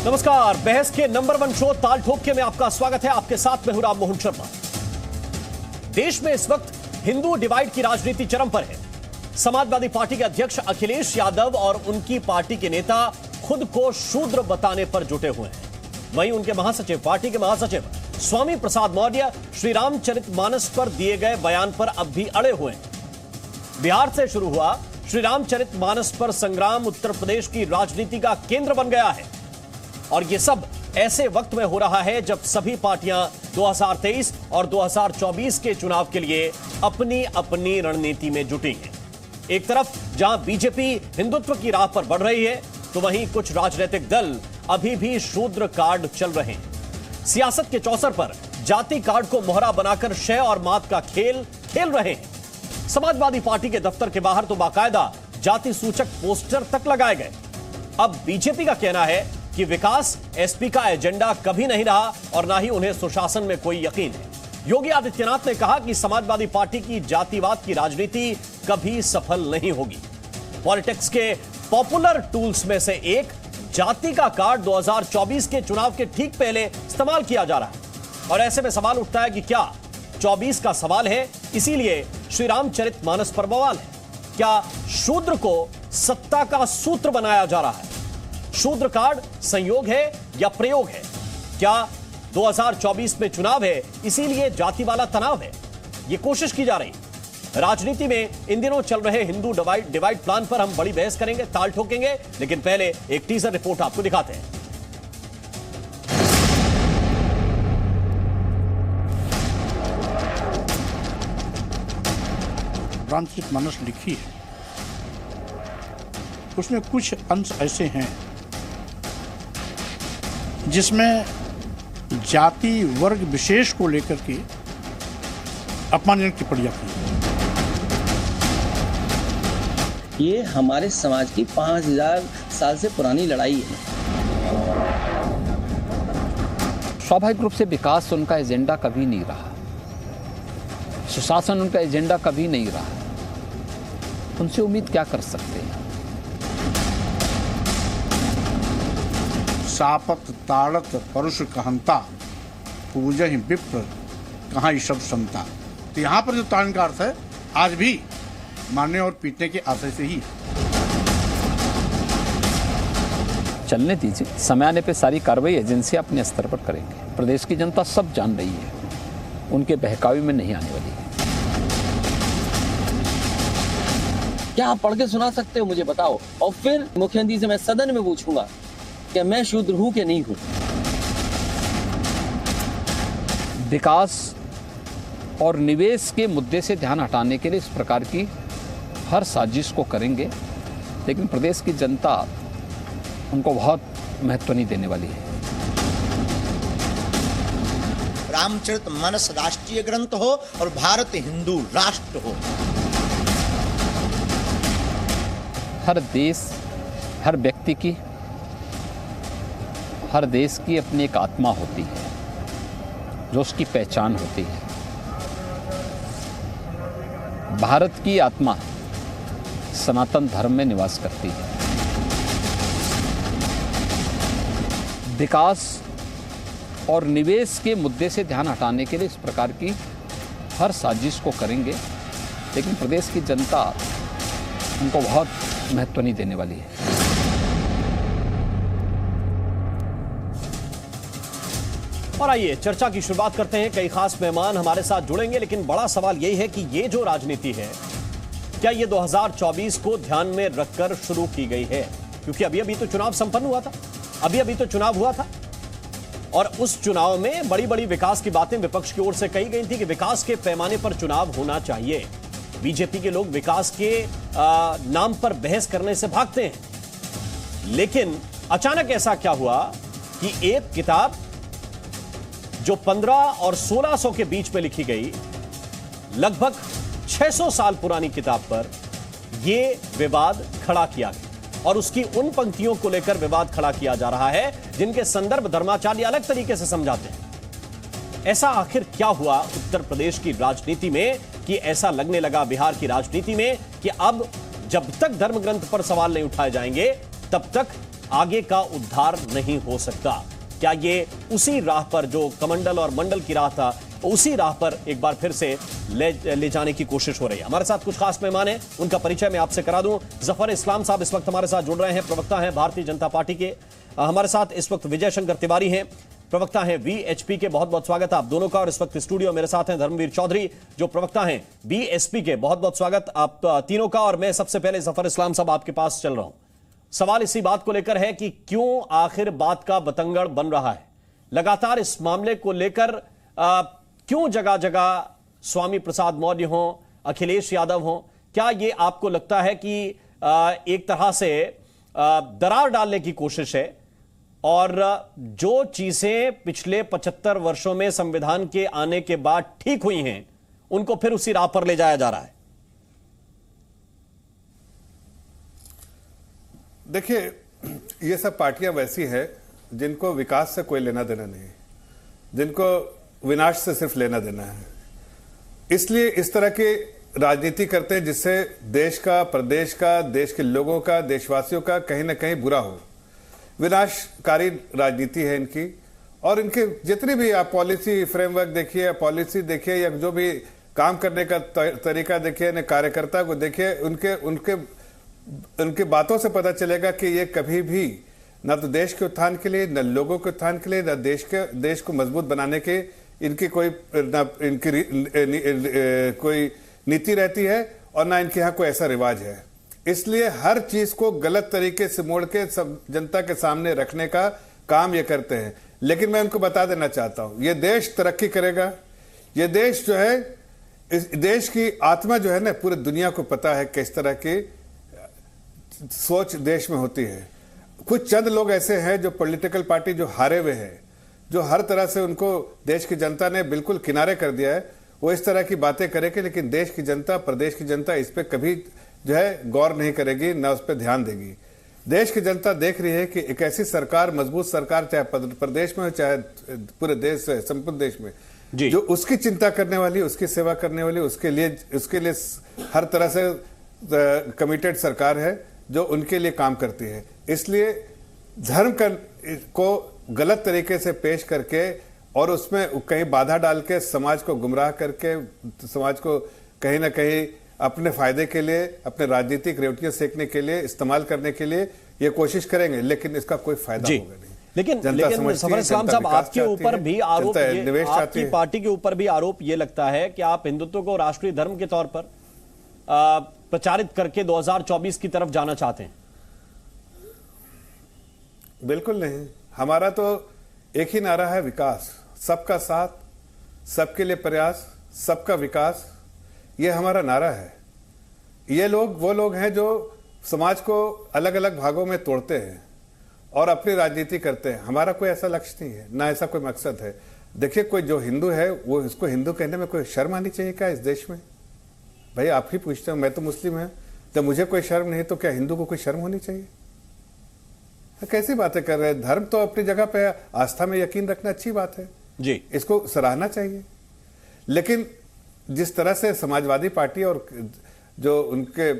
नमस्कार, बहस के नंबर 1 शो ताल ठोक में आपका स्वागत है। आपके साथ मैं हूं राम मोहन शर्मा। देश में इस वक्त हिंदू डिवाइड की राजनीति चरम पर है। समाजवादी पार्टी के अध्यक्ष अखिलेश यादव और उनकी पार्टी के नेता खुद को शूद्र बताने पर जुटे हुए हैं। वहीं उनके महासचिव, पार्टी के महासचिव स्वामी प्रसाद मौर्य श्री रामचरितमानस पर दिए गए बयान पर अब भी अड़े हुए हैं। बिहार से शुरू हुआ श्री रामचरितमानस पर संग्राम उत्तर प्रदेश की राजनीति का केंद्र बन गया है और यह सब ऐसे वक्त में हो रहा है जब सभी पार्टियां 2023 और 2024 के चुनाव के लिए अपनी अपनी रणनीति में जुटी हैं। एक तरफ जहां बीजेपी हिंदुत्व की राह पर बढ़ रही है, तो वहीं कुछ राजनीतिक दल अभी भी शूद्र कार्ड चल रहे हैं। सियासत के चौसर पर जाति कार्ड को मोहरा बनाकर शय और मात का खेल खेल रहे हैं। समाजवादी पार्टी के दफ्तर के बाहर तो बाकायदा जाति सूचक पोस्टर तक लगाए गए। अब बीजेपी का कहना है कि विकास एसपी का एजेंडा कभी नहीं रहा और ना ही उन्हें सुशासन में कोई यकीन है। योगी आदित्यनाथ ने कहा कि समाजवादी पार्टी की जातिवाद की राजनीति कभी सफल नहीं होगी। पॉलिटिक्स के पॉपुलर टूल्स में से एक जाति का कार्ड 2024 के चुनाव के ठीक पहले इस्तेमाल किया जा रहा है और ऐसे में सवाल उठता है कि क्या 24 का सवाल है, इसीलिए श्री रामचरितमानस पर बवाल है। क्या शूद्र को सत्ता का सूत्र बनाया जा रहा है? शूद्र कार्ड संयोग है या प्रयोग है? क्या 2024 में चुनाव है, इसीलिए जाति वाला तनाव है? यह कोशिश की जा रही है। राजनीति में इन दिनों चल रहे हिंदू डिवाइड प्लान पर हम बड़ी बहस करेंगे, ताल ठोकेंगे, लेकिन पहले एक टीजर रिपोर्ट आपको दिखाते हैं। रामचरितमानस लिखी है, उसमें कुछ अंश ऐसे हैं जिसमें जाति वर्ग विशेष को लेकर के अपमानजनक टिप्पणियां की। ये हमारे समाज की 5000 साल से पुरानी लड़ाई है। स्वाभाविक रूप से विकास उनका एजेंडा कभी नहीं रहा, सुशासन उनका एजेंडा कभी नहीं रहा। उनसे उम्मीद क्या कर सकते हैं? सापत ताड़त परुष कहंता पूजहि विप्र कहाँ ईशव संता। तो यहाँ पर जो ताड़न का अर्थ है, आज भी मारने और पीटने के आशय से ही चलने दीजिए, समय आने पे सारी कार्रवाई एजेंसी अपने स्तर पर करेंगे। प्रदेश की जनता सब जान रही है, उनके बहकावे में नहीं आने वाली है। क्या आप पढ़ के सुना सकते हो? मुझे बताओ, और फिर मुख्यमंत्री से मैं सदन में पूछूंगा कि मैं शूद्र हूं कि नहीं हूं। विकास और निवेश के मुद्दे से ध्यान हटाने के लिए इस प्रकार की हर साजिश को करेंगे, लेकिन प्रदेश की जनता उनको बहुत महत्व नहीं देने वाली है। रामचरितमानस राष्ट्रीय ग्रंथ हो और भारत हिंदू राष्ट्र हो। हर देश, हर व्यक्ति की, हर देश की अपनी एक आत्मा होती है जो उसकी पहचान होती है। भारत की आत्मा सनातन धर्म में निवास करती है। विकास और निवेश के मुद्दे से ध्यान हटाने के लिए इस प्रकार की हर साजिश को करेंगे, लेकिन प्रदेश की जनता उनको बहुत महत्व नहीं देने वाली है। और आइए चर्चा की शुरुआत करते हैं। कई खास मेहमान हमारे साथ जुड़ेंगे, लेकिन बड़ा सवाल यही है कि ये जो राजनीति है, क्या ये 2024 को ध्यान में रखकर शुरू की गई है? क्योंकि अभी अभी तो चुनाव संपन्न हुआ था, अभी तो चुनाव हुआ था और उस चुनाव में बड़ी बड़ी विकास की बातें विपक्ष की ओर से कही गई थी कि विकास के पैमाने पर चुनाव होना चाहिए। बीजेपी के लोग विकास के नाम पर बहस करने से भागते हैं, लेकिन अचानक ऐसा क्या हुआ कि एक किताब जो 15 और 1600 के बीच में लिखी गई, लगभग 600 साल पुरानी किताब पर यह विवाद खड़ा किया गया और उसकी उन पंक्तियों को लेकर विवाद खड़ा किया जा रहा है जिनके संदर्भ धर्माचार्य अलग तरीके से समझाते हैं। ऐसा आखिर क्या हुआ उत्तर प्रदेश की राजनीति में कि ऐसा लगने लगा बिहार की राजनीति में कि अब जब तक धर्म ग्रंथ पर सवाल नहीं उठाए जाएंगे तब तक आगे का उद्धार नहीं हो सकता। क्या ये उसी राह पर जो कमंडल और मंडल की राह था, उसी राह पर एक बार फिर से ले जाने की कोशिश हो रही है? हमारे साथ कुछ खास मेहमान हैं, उनका परिचय मैं आपसे करा दूं। जफर इस्लाम साहब इस वक्त हमारे साथ जुड़ रहे हैं, प्रवक्ता हैं भारतीय जनता पार्टी के। हमारे साथ इस वक्त विजय शंकर तिवारी हैं, प्रवक्ता हैं वीएचपी के। बहुत बहुत स्वागत है आप दोनों का। और इस वक्त स्टूडियो मेरे साथ हैं धर्मवीर चौधरी, जो प्रवक्ता हैं बीएसपी के। बहुत बहुत स्वागत आप तीनों का। और मैं सबसे पहले जफर इस्लाम साहब आपके पास चल रहा हूं। सवाल इसी बात को लेकर है कि क्यों आखिर बात का बतंगड़ बन रहा है? लगातार इस मामले को लेकर क्यों जगह जगह स्वामी प्रसाद मौर्य हो, अखिलेश यादव हो, क्या ये आपको लगता है कि एक तरह से दरार डालने की कोशिश है और जो चीजें पिछले 75 वर्षों में संविधान के आने के बाद ठीक हुई हैं उनको फिर उसी राह पर ले जाया जा रहा है? देखिए, ये सब पार्टियां वैसी है जिनको विकास से कोई लेना देना नहीं, जिनको विनाश से सिर्फ लेना देना है। इसलिए इस तरह की राजनीति करते हैं जिससे देश का, प्रदेश का, देश के लोगों का, देशवासियों का कहीं ना कहीं बुरा हो। विनाशकारी राजनीति है इनकी। और इनके जितनी भी आप पॉलिसी फ्रेमवर्क देखिए, पॉलिसी देखिए, या जो भी काम करने का तरीका देखिए, न कार्यकर्ता को देखिए, उनके बातों से पता चलेगा कि ये कभी भी न तो देश के उत्थान के लिए, न लोगों के उत्थान के लिए, न देश को मजबूत बनाने के इनकी कोई कोई नीति रहती है, और ना इनके यहाँ कोई ऐसा रिवाज है। इसलिए हर चीज को गलत तरीके से मोड़ के सब जनता के सामने रखने का काम ये करते हैं। लेकिन मैं उनको बता देना चाहता हूं, ये देश तरक्की करेगा। ये देश जो है, इस देश की आत्मा जो है ना, पूरी दुनिया को पता है किस तरह की सोच देश में होती है। कुछ चंद लोग ऐसे हैं जो पॉलिटिकल पार्टी जो हारे हुए हैं, जो हर तरह से उनको देश की जनता ने बिल्कुल किनारे कर दिया है, वो इस तरह की बातें करेंगे। लेकिन देश की जनता, प्रदेश की जनता इस पे कभी जो है गौर नहीं करेगी, ना उस पर ध्यान देगी। देश की जनता देख रही है कि एक ऐसी सरकार, मजबूत सरकार, चाहे प्रदेश में हो चाहे पूरे देश से, संपूर्ण देश में, जो उसकी चिंता करने वाली, उसकी सेवा करने वाली, उसके लिए हर तरह से कमिटेड सरकार है जो उनके लिए काम करती है। इसलिए धर्म को गलत तरीके से पेश करके और उसमें कहीं बाधा डाल के समाज को गुमराह करके, समाज को कहीं ना कहीं अपने फायदे के लिए, अपने राजनीतिक रेवटियां सेकने के लिए, इस्तेमाल करने के लिए ये कोशिश करेंगे, लेकिन इसका कोई फायदा होगा नहीं। लेकिन सफर इस्लाम साहब, आपके ऊपर भी आरोप, आपकी पार्टी के ऊपर भी आरोप ये लगता है कि आप हिंदुत्व को राष्ट्रीय धर्म के तौर पर प्रचारित करके 2024 की तरफ जाना चाहते हैं। बिल्कुल नहीं। हमारा तो एक ही नारा है, विकास, सबका साथ, सबके लिए प्रयास, सबका विकास। ये हमारा नारा है। ये लोग वो लोग हैं जो समाज को अलग अलग भागों में तोड़ते हैं और अपनी राजनीति करते हैं। हमारा कोई ऐसा लक्ष्य नहीं है, ना ऐसा कोई मकसद है। देखिए, कोई जो हिंदू है वो, इसको हिंदू कहने में कोई शर्म आनी चाहिए क्या इस देश में? भाई आप ही पूछते हो, मैं तो मुस्लिम है, जब मुझे कोई शर्म नहीं तो क्या हिंदू को कोई शर्म होनी चाहिए? कैसी बातें कर रहे हैं? धर्म तो अपनी जगह पे, आस्था में यकीन रखना अच्छी बात है जी, इसको सराहना चाहिए। लेकिन जिस तरह से समाजवादी पार्टी और जो उनके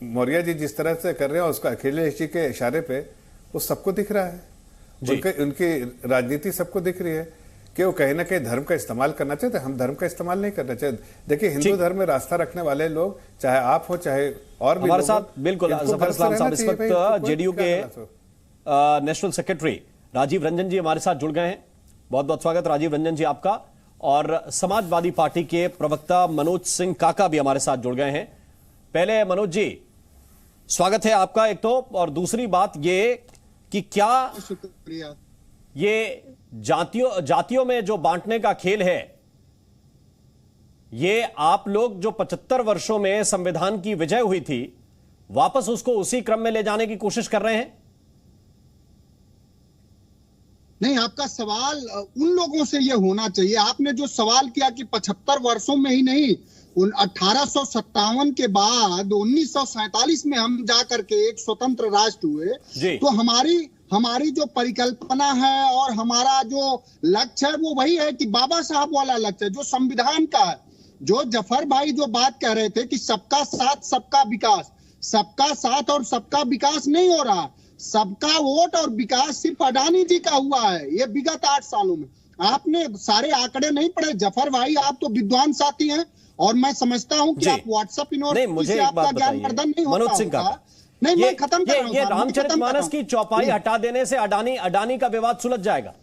मौर्य जी जिस तरह से कर रहे हैं, उसका अखिलेश जी के इशारे पे वो सबको दिख रहा है। उनकी राजनीति सबको दिख रही है कि वो कहीं ना कहीं धर्म का इस्तेमाल करना चाहते। हम धर्म का इस्तेमाल नहीं करना चाहते। देखिए, हिंदू धर्म में आस्था रखने वाले लोग, चाहे आप हो चाहे और भी हमारे साथ बिल्कुल जफर इस्लाम साहब इस वक्त जेडीयू के नेशनल सेक्रेटरी राजीव रंजन जी हमारे साथ जुड़ गए हैं। बहुत बहुत स्वागत राजीव रंजन जी आपका। और समाजवादी पार्टी के प्रवक्ता मनोज सिंह काका भी हमारे साथ जुड़ गए हैं। पहले मनोज जी, स्वागत है आपका एक तो, और दूसरी बात ये कि क्या शुक्रिया, ये जातियों में जो बांटने का खेल है, ये आप लोग जो 75 वर्षों में संविधान की विजय हुई थी, वापस उसको उसी क्रम में ले जाने की कोशिश कर रहे हैं? नहीं, आपका सवाल उन लोगों से ये होना चाहिए। आपने जो सवाल किया कि 75 वर्षों में ही नहीं, 1857 के बाद 1947 में हम जाकर के एक स्वतंत्र राष्ट्र हुए, तो हमारी जो परिकल्पना है और हमारा जो लक्ष्य है वो वही है कि बाबा साहब वाला लक्ष्य है जो संविधान का है। जो जफर भाई जो बात कह रहे थे कि सबका साथ सबका विकास, सबका साथ और सबका विकास नहीं हो रहा। सबका वोट और विकास सिर्फ अडानी जी का हुआ है ये विगत 8 सालों में। आपने सारे आंकड़े नहीं पढ़े जफर भाई, आप तो विद्वान साथी हैं और मैं समझता हूं कि आप व्हाट्सएप यूनिवर्सिटी से आपका ज्ञानवर्धन नहीं होता मनोज सिंह का नहीं, मैं खत्म कर रहा हूं। ये रामचरितमानस की चौपाई हटा देने से अडानी का विवाद सुलझ जाएगा।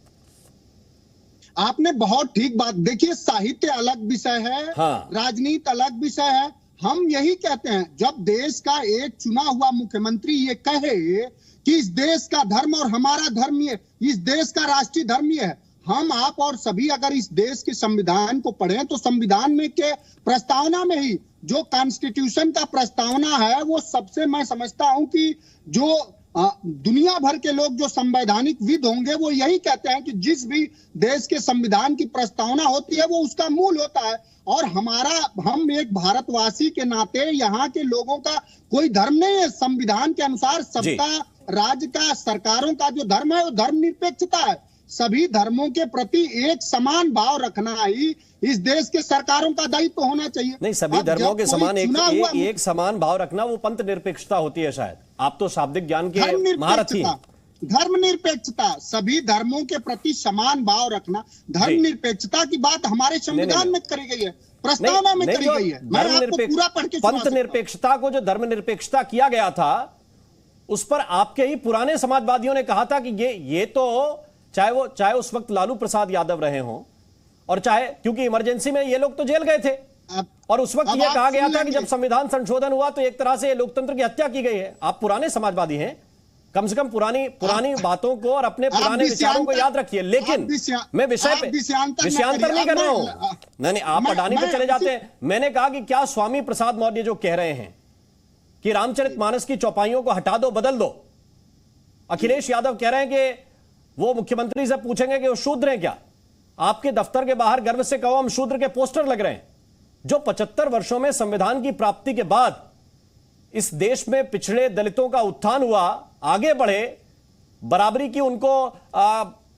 आपने बहुत ठीक बात, देखिए साहित्य अलग विषय है, हाँ। राजनीति अलग विषय है। हम यही कहते हैं जब देश का एक चुना हुआ मुख्यमंत्री ये कहे कि इस देश का धर्म और हमारा धर्म ये, इस देश का राष्ट्रीय धर्म ये है, हम आप और सभी अगर इस देश के संविधान को पढ़ें तो संविधान में के प्रस्तावना में ही जो कॉन्स्टिट्यूशन का प्रस्तावना है वो सबसे मैं समझता हूं कि जो दुनिया भर के लोग जो संवैधानिक विद होंगे वो यही कहते हैं कि जिस भी देश के संविधान की प्रस्तावना होती है वो उसका मूल होता है। और हम एक भारतवासी के नाते यहाँ के लोगों का कोई धर्म नहीं है। संविधान के अनुसार सबका राज्य का सरकारों का जो धर्म है वो धर्मनिरपेक्षता है। सभी धर्मों के प्रति एक समान भाव रखना ही इस देश के सरकारों का दायित्व होना चाहिए। नहीं, सभी धर्मों के समान एक समान भाव रखना वो पंथ निरपेक्षता होती है शायद। आप तो शाब्दिक ज्ञान के महारथी हैं। धर्मनिरपेक्षता, सभी धर्मों के प्रति समान भाव रखना, धर्मनिरपेक्षता की बात हमारे संविधान में करी गई है, प्रस्तावना में करी गई है। मैं आपको पूरा पढ़ के पंथ निरपेक्षता को जो धर्मनिरपेक्षता किया गया था उस पर आपके ही पुराने समाजवादियों ने कहा था कि ये तो चाहे उस वक्त लालू प्रसाद यादव रहे हों और चाहे, क्योंकि इमरजेंसी में ये लोग तो जेल गए थे और उस वक्त ये कहा गया था कि जब संविधान संशोधन हुआ तो एक तरह से लोकतंत्र की हत्या की गई है। आप पुराने समाजवादी हैं, कम से कम पुरानी बातों को और अपने पुराने विचारों को याद रखिए। लेकिन मैं विषय पे विषयांतर नहीं कर रहा हूं। नहीं, आप अडानी पे चले जाते हैं। मैंने कहा कि क्या स्वामी प्रसाद मौर्य जो कह रहे हैं कि रामचरितमानस की चौपाइयों को हटा दो, बदल दो, अखिलेश यादव कह रहे हैं कि वो मुख्यमंत्री से पूछेंगे कि वो शूद्र हैं क्या। आपके दफ्तर के बाहर गर्व से कहो हम शूद्र के पोस्टर लग रहे हैं। जो 75 वर्षों में संविधान की प्राप्ति के बाद इस देश में पिछड़े दलितों का उत्थान हुआ, आगे बढ़े, बराबरी की उनको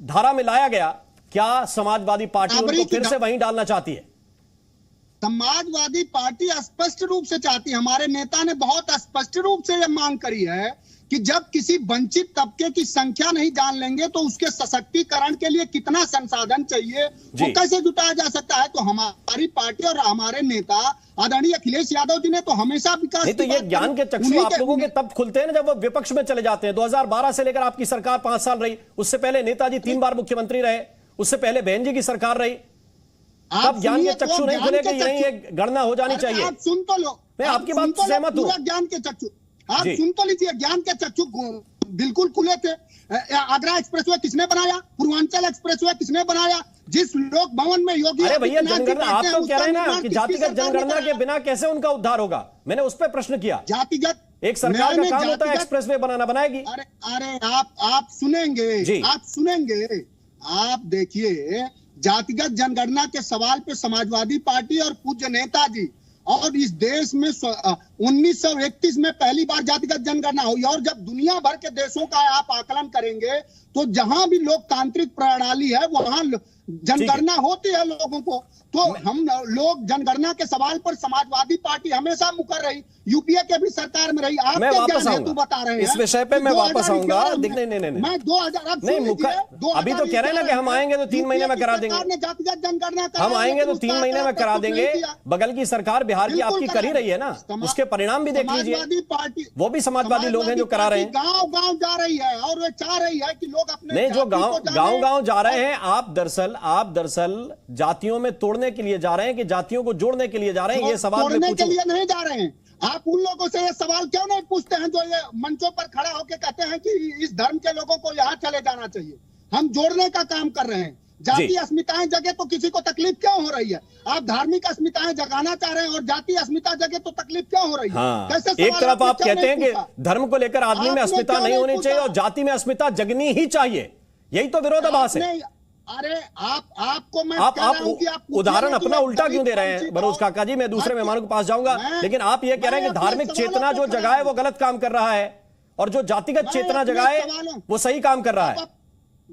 धारा में लाया गया, क्या समाजवादी पार्टी उनको फिर से वहीं डालना चाहती है? समाजवादी पार्टी स्पष्ट रूप से चाहती है। हमारे नेता ने बहुत स्पष्ट रूप से यह मांग करी है कि जब किसी वंचित तबके की संख्या नहीं जान लेंगे तो उसके सशक्तिकरण के लिए कितना संसाधन चाहिए वो कैसे जुटाया जा सकता है। तो हमारी पार्टी और हमारे नेता आदरणीय अखिलेश यादव जी ने तो हमेशा विकास नहीं, तो ये ज्ञान के चक्षु आप लोगों के तब खुलते हैं ना जब वो विपक्ष में चले जाते हैं। 2012 से लेकर आपकी सरकार 5 साल रही, उससे पहले नेताजी 3 बार मुख्यमंत्री रहे, उससे पहले बहन जी की सरकार रही। तब ज्ञान के चक्षु नहीं खुले कि यही एक गणना हो जानी चाहिए। आप सुन तो लो, मैं आपकी बात से सहमत हूं। ज्ञान के चक्षु आप सुन तो लीजिए, ज्ञान के चक्षु बिल्कुल खुले थे। आगरा एक्सप्रेसवे किसने बनाया, पूर्वांचल एक्सप्रेसवे किसने बनाया, जिस लोक भवन में योगी, अरे भैया जनगणना आप तो कह रहे हैं ना कि जातिगत जनगणना के बिना कैसे उनका उद्धार होगा। मैंने उस पर प्रश्न किया। जातिगत एक सरकार का काम होता है एक्सप्रेसवे बनाएगी। अरे आप सुनेंगे, आप देखिए, जातिगत जनगणना के सवाल पे समाजवादी पार्टी और पूज्य नेताजी और इस देश में 1931 में पहली बार जातिगत जनगणना हुई। और जब दुनिया भर के देशों का आप आकलन करेंगे तो जहां भी लोकतांत्रिक प्रणाली है वहां जनगणना होती है लोगों को। तो हम लोग जनगणना के सवाल पर समाजवादी पार्टी हमेशा मुकर रही, यूपीए के भी सरकार में रही। आप मैं वापस आऊंगा बता रहे हैं इस विषय पे, मैं वापस आऊंगा। नहीं मैं 2000 नहीं, अभी तो कह रहे हैं ना कि हम आएंगे तो 3 महीने में करा देंगे। जातिगत जनगणना हम आएंगे तो 3 महीने में करा देंगे। बगल की सरकार बिहार की आपकी कर ही रही है ना, उसके परिणाम भी देख लीजिए। पार्टी वो भी समाजवादी लोग हैं जो करा रहे हैं। गांव जा रही है और वे चाह रही है कि लोग अपने नहीं, जो गांव जा रहे हैं, आप दरअसल जातियों में तोड़ने के लिए जा रहे हैं कि जातियों को जोड़ने के लिए जा रहे हैं? ये सवाल मैं तोड़ने के लिए नहीं जा रहे हैं। आप उन लोगों से ये सवाल क्यों नहीं पूछते हैं जो ये मंचों पर खड़ा होकर कहते हैं कि इस धर्म के लोगों को यहाँ चले जाना चाहिए? हम जोड़ने का काम कर रहे हैं। जाति अस्मिताएं जगह तो किसी को तकलीफ क्यों हो रही है? आप धार्मिक अस्मिताएं जगाना चाह रहे हैं और जाति अस्मिता जगह तो तकलीफ क्यों हो रही है? हाँ। एक तरफ आप कहते हैं कि धर्म को लेकर आदमी में अस्मिता नहीं होनी चाहिए और जाति में अस्मिता जगनी ही चाहिए, यही तो विरोधाभास है। अरे आपको मैं आप उदाहरण अपना उल्टा क्यों दे रहे हैं? बरोज काका जी, मैं दूसरे मेहमानों के पास जाऊंगा, लेकिन आप ये कह रहे हैं कि धार्मिक चेतना जो जगाए वो गलत काम कर रहा है और जो जातिगत चेतना जगाए वो सही काम कर रहा है।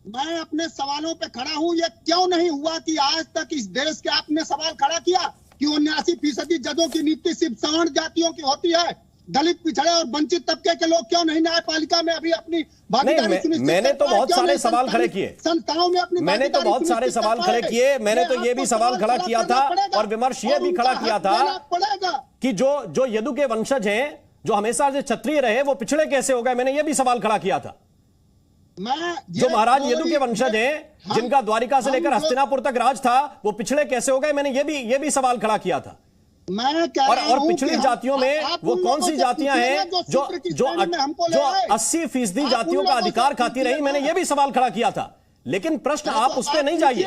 मैं अपने सवालों पे खड़ा हूं। ये क्यों नहीं हुआ कि आज तक इस देश के आपने सवाल खड़ा किया कि 79% जजों की नियुक्ति सिर्फ 60 जातियों की होती है दलित पिछड़े और वंचित तबके के लोग क्यों नहीं न्यायपालिका में अभी अपनी भागीदारी सुनिश्चित मैंने तो कर पाए? बहुत क्यों सारे नहीं सवाल खड़े किए, संस्थाओं में अपनी मैंने तो बहुत सारे सुनिश्चित सवाल कर खड़े पाए? किए, मैंने तो ये भी आपको सवाल खड़ा किया था पड़ेगा और विमर्श ये भी उनका खड़ा किया हक था देना पड़ेगा। कि जो यदु के वंशज हैं, जो हमेशा से क्षत्रिय रहे, वो पिछड़े कैसे हो गए? मैंने ये भी सवाल खड़ा किया था। जो महाराज यदु के वंशज हैं, जिनका द्वारिका से लेकर हस्तिनापुर तक राज था, वो पिछड़े कैसे हो गए? मैंने ये भी सवाल खड़ा किया था। मैं कह रहा और हूं पिछड़ी कि जातियों में आप वो उन कौन लोगों सी से जातियां पूछिए हैं ना जो सूत्र की जो श्रेणी में हमको ले जो आए। 80% आप जातियों उन का लोगों से अधिकार खाती रही? पूछिए मैंने ना। ये भी सवाल खड़ा किया था, लेकिन प्रश्न आप उस पर नहीं जाइए।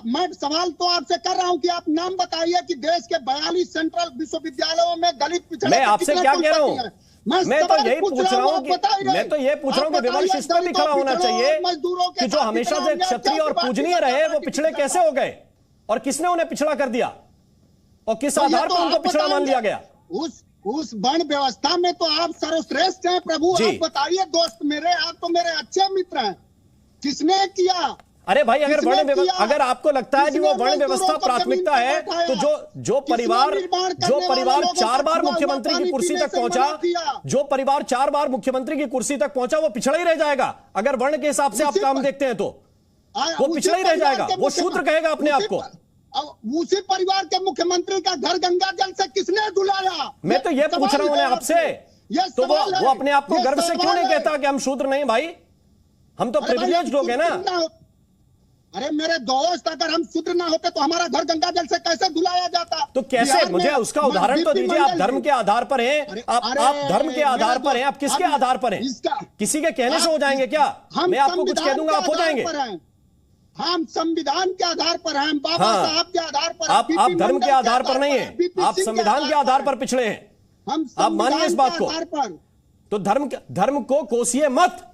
मैं सवाल तो आपसे कर रहा हूं कि आप नाम बताइए कि देश के 42 सेंट्रल विश्वविद्यालयों में दलित पिछड़े मैं आपसे क्या कह रहा हूं? मैं तो यही पूछ रहा हूं कि विमर्श इस पर भी खड़ा होना चाहिए कि जो हमेशा से क्षत्रिय और पूजनीय रहे, वो पिछड़े कैसे हो गए और किसने उन्हें पिछड़ा कर दिया और किस आधार पर उनको पिछड़ा मान लिया गया? उस वर्ण व्यवस्था में तो आप सर्वश्रेष्ठ हैं प्रभु। आप बताइए दोस्त मेरे, आप तो मेरे अच्छे मित्र हैं। किसने किया? अरे भाई, अगर आपको लगता है कि वो वर्ण व्यवस्था प्राथमिकता है, तो जो परिवार 4 बार मुख्यमंत्री की कुर्सी तक पहुंचा, जो परिवार 4 बार मुख्यमंत्री की कुर्सी तक पहुंचा, वो पिछड़ा ही रह जाएगा। अगर वर्ण के हिसाब से आप काम देखते हैं तो वो पिछड़ा ही रह जाएगा, वो शूद्र कहेगा अपने आप को। उसी परिवार के मुख्यमंत्री का घर गंगा जल से किसने धुलाया? मैं तो ये पूछ रहा हूं आपसे, तो वो अपने आप को गर्व से क्यों नहीं कहता कि हम शूद्र नहीं? भाई, हम तो प्रिविलेज्ड लोग हैं ना। अरे मेरे दोस्त, अगर हम शूद्र ना होते तो हमारा घर गंगा जल से कैसे धुलाया जाता? तो कैसे? मुझे उसका उदाहरण तो दीजिए। आप धर्म के आधार पर हैं, आप धर्म के आधार पर हैं, आप किसके आधार पर हैं? किसी के कहने से हो जाएंगे क्या? मैं आपको कुछ कह दूंगा, आप हो जाएंगे। हम संविधान के आधार पर हैं, बाबा साहब के आधार पर। आप धर्म के आधार पर नहीं है, आप संविधान के आधार पर पिछड़े हैं। आप मानिए इस बात को। तो धर्म को कोसिए मत